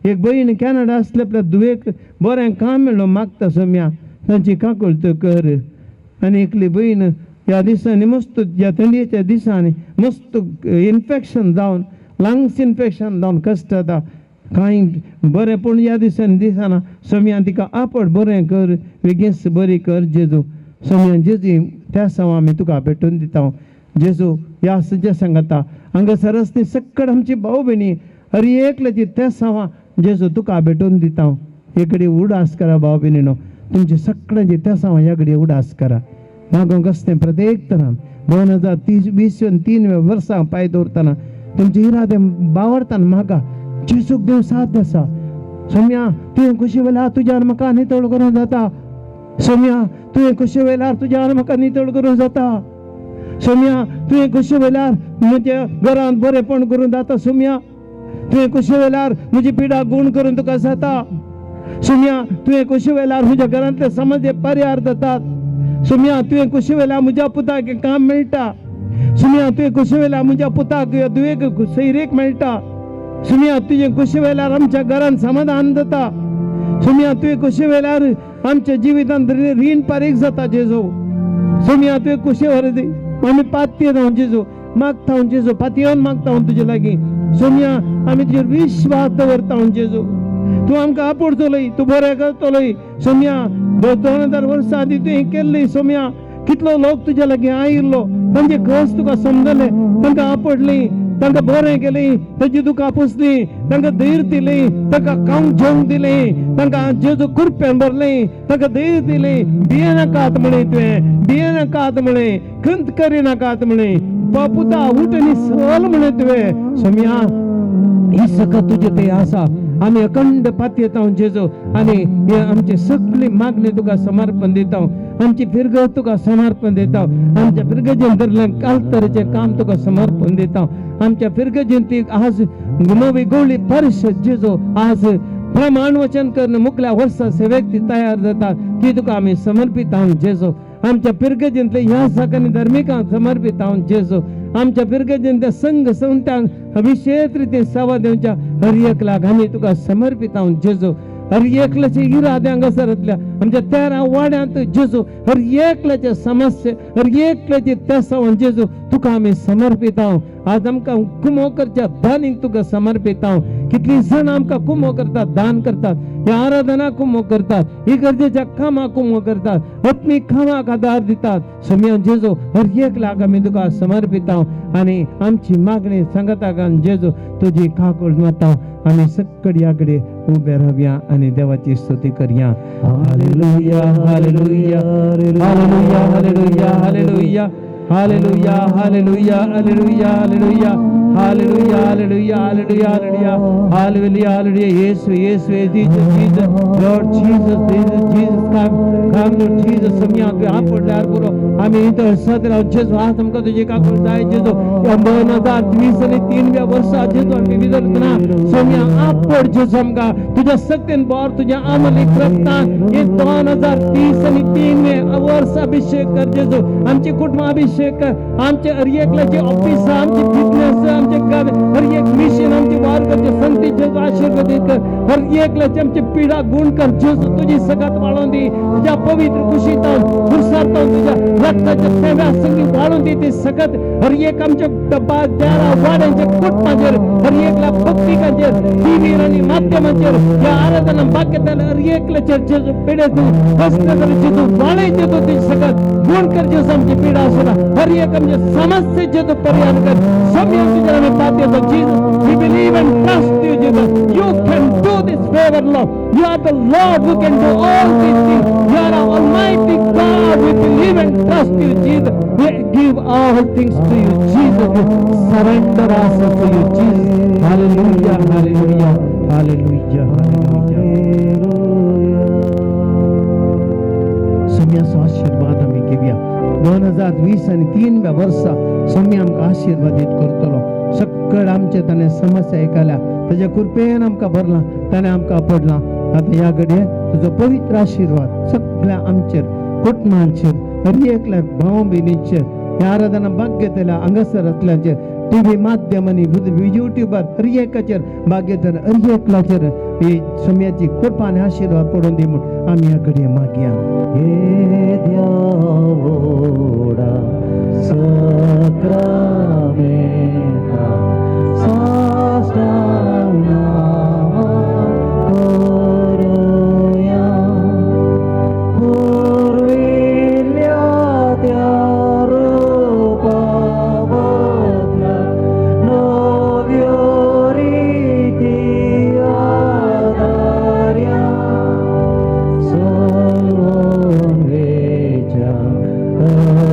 एक बहीण कॅनडा आसल्या आपल्या धुवेक बरें काम मेळ्ळो मागता सोम्या तांची काकुळट कर आनी एकली बहीण ह्या दिसांनी मस्त ह्या थंडेच्या दिसांनी मस्त इन्फेक्शन जावन लंग्स इन्फेक्शन जावन कश्ट जाता कांय बरें पूण ह्या दिसांनी दिसना सोम्या तिका आपड बरें कर बेगीन बरी कर जेजू सोम्या जेजू त्या सवा आमी तुका भेटून दिता जेजू ह्या सज्या सांगाता हांगासर आसली सक्कड आमची भाव भयणी हर एकल्याची त्या सवा जेजू तुका भेटून दिता हे घडी उडास करा भाव भयणीनो तुमची सगळ्यांची त्या सवा ह्या घडी उडास करा मागोंक आसतें प्रत्येक तरान 2023 वर्सा पांय दवरतना तुमचे इरादे बावरतान म्हाका जेजूक देव साथ आसा सोम्या तुवें कुशे वेल्यार तुज्यान म्हाका नितळ करूंक जाता सोम्या तुवें कुशे वेल्यार तुज्यान म्हाका नितळ करूंक जाता सोम्या तुवें कुशे वेल्यार म्हज्या घरांत बरेंपण करूंक जाता सोम्या तुवें कुशे वेल्यार म्हजी पिडा गुण करून तुका जाता सोम्या तुवें कुशे वेल्यार म्हज्या घरांतले समस्ये परिहार जातात सोम्या तुवें कुशे वेल्यार म्हज्या पुताक काम मेळटा सोम्या तुवें कुशे वेल्यार म्हज्या पुताक दुयेक सैरेक मेळटा सोम्या तुजें कुशे वेल्यार आमच्या घरांत समाधान जाता सोम्या तुवें कुशे वेल्यार आमच्या जिवितांत रीण पारीक जाता जेजू सोम्या तुवें कुशे वर आमी पातयेन जेजू मागता जेजू पातयेवन मागता तुजे लागीं सोम्या आमी तुजेर विश्वास दवरता जेजू तूं आमकां आपूण चलय तूं बरें करतलोय सोम्या 2000 वर्सां आदीं तुवें केल्ली सोम्या कितलो लोक तुज्या लागीं आयिल्लो तांचे कस तुका समजले तांकां आपडली तांकां बरें केलें ताची दुखां पुसली तांकां धैर्य दिलें तांकां खावंक जेवंक दिलें तांकां जेजू कुरप्यान भरलें तांकां धैर्य दिलें भियेनाकात म्हणे तुवें भियेनाकात म्हणे खंत करिनाकात म्हणे पुता उठ आनी चल म्हणे तुवें सोम्या ही सकत तुजे ते आसा आमी अखंड पातयेता जेजू आनी आमची सगळी मागणी तुका समर्पण दिता आमची फिरगत तुका समर्पण दिता आमच्या फिरगजेन धरलें कालतरेचें काम तुका समर्पण दिता आमच्या फिरगजेन ती आज नवी गवळी परिशद जेजू आज प्रमाण वचन करून मुखल्या वर्सा सेवेक ती तयार जातात ती तुका आमी समर्पित आहोत जेजू आमच्या फिरगजेंतले ह्या साकांनी धर्मिकांक समर्पित आहोत जेजू आमच्या फिरगजेन त्या संघ संतांक विशेष रितीन सेवा दिवच्या हर एकल्याक आमी तुका समर्पित आहोत जेजू हर एकल्याचे इरादे हांगासरांतल्या आमच्या 13 वाड्यांत जेजू हर एकल्याचे समस्ये हर एकल्याचे तेसावन जेजू तुका आमी समर्पित आहोत आज आमकां कुमो करच्या दानीक तुका समर्पित आहोत कितली जण आमकां कुमो करतात दान करतात ह्या आराधना कुमो करतात इगर्जेच्या कामाक कुमो करतात आत्मीक कामाक आदार दितात सोम्या जेजू हर एकल्याक आमी तुका समर्पित आहोत आनी आमची मागणी सांगता जेजू तुजी काकूळ माता आमी सगळी ह्या कडेन उबे रावया आनी देवाची स्तुती करया hallelujah hallelujah hallelujah hallelujah hallelujah hallelujah hallelujah hallelujah hallelujah hallelujah hallelujah hallelujah hallelujah hallelujah hallelujah Yeshu Yeshu Jesus Jesus Lord Jesus Jesus काम लॉर्ड जीसस सोम्या तू आपल्यार पुरो आमी इतर सदरा जेजू आज आमकां तुजी काकूळ जाय जेजू या 2023 वर्सा जेजू आमी विदरतना सोम्या आपड जेजू आमकां तुज्या शक्तीन बोर तुज्या अमलीक रक्तान हे 2023 वर्स अभिषेक कर जेजू आमची कुटुंब अभिषेक कर आमचे हर एकल्याचे ऑफिस आमची बिझनेस बिझनेस आमचे गावे हर एक मिशन आमचे वार करते संगती जेजू आशीर्वादित कर हर एकला आमचे पिढा गुण कर जेजू तुझी सगत वाढवून दे तुझ्या पवित्र कुशीता पुरुषार्थ तुझ्या रक्ताच्या थेंब्या संगीत वाढवून दे ते सगत हर एक आमच्या डब्बा द्यारा वाड्यांच्या कुटुंबाचेर हर एकला भक्तिकाचेर टीव्ही आणि माध्यमाचेर या आराधना भाग्यताला हर एकल्याचेर जेजू पिढे तू हस्त कर जेजू वाढायचे तो ते सगत गुण कर जेजू आमची पिढा असला हर एक आमच्या समस्ये जेजू परिहार कर समय तुझ्या आम्ही पाहते तो जेजू we believe and trust you Jesus you can do this favor Lord you are the Lord who can do all these things you are our almighty God we believe and trust you Jesus we give all things to you Jesus we surrender ourselves to you Jesus hallelujah hallelujah hallelujah hallelujah सम्याचो आशीर्वाद आमी घेवया 2020 आणि 3व्या वर्सा सम्य आमकां आशीर्वादीत करतलो सगळं आमचे ताणें समस्या ऐकल्या ताच्या कृपेन आमकां भरला ताणें आमकां पडला आता ह्या घडये तुजो पवित्र आशीर्वाद सगळ्या आमचेर कुटुंबांचेर हर एकल्या भाव भयणींचेर ह्या आराधना भाग्यतेल्या हांगासर असल्याचेर टीव्ही माध्यमांनी युट्यूबार हर एकाचेर भाग्यतेर हर एकल्याचेर ही सम्याची कृपा आनी आशीर्वाद पडून दी म्हूण आमी ह्या घडये मागया हे देवोडा सक्रामेंता साष्टांग करूया पूर्विल्ल्या त्या रूपा बदला नव्यो रीती आदार्या सोंगेच्या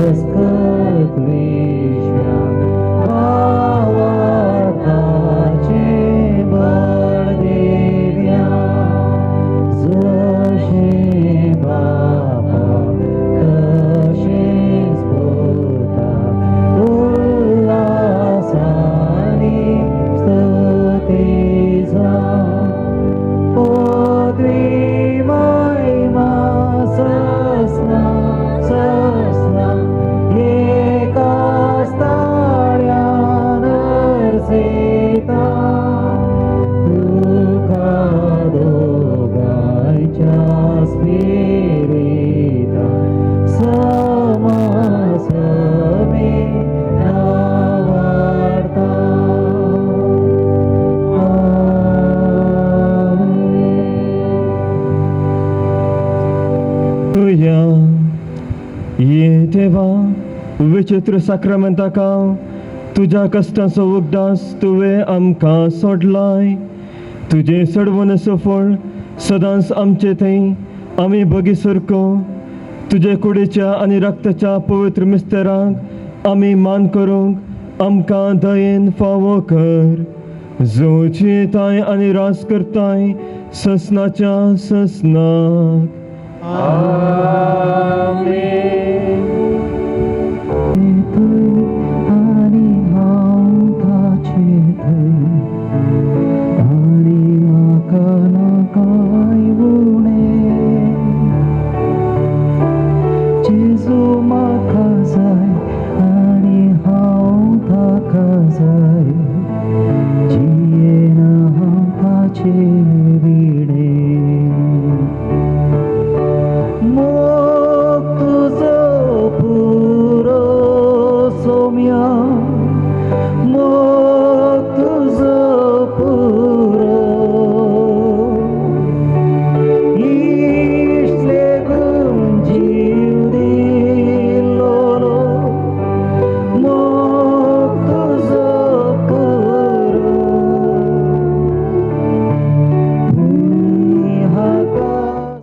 अस्कत विश्व्या भावार्थाचे बळ देव्या जशे बापा तशेच पुता उल्हासाने स्तुतीचा पदवी महिमा ससना ससना एकाच ताळ्यान रसेता तुका दोगांच्या स्पिरिता समासमे नावार्ता तुया ये देवा विचित्र साक्रामेंताका तुझ्या कष्टाचो उगडास तुवें आमकां सोडलाय तुजे सडवणेचो फळ सदांच आमचे थंय आमी बगीसरको तुजे कुडीच्या आनी रक्ताच्या पवित्र मिस्तेराक आमी मान करूंक आमकां दयेन फावो कर जो जियेताय आनी रास करताय ससनाच्या ससनाक Amen.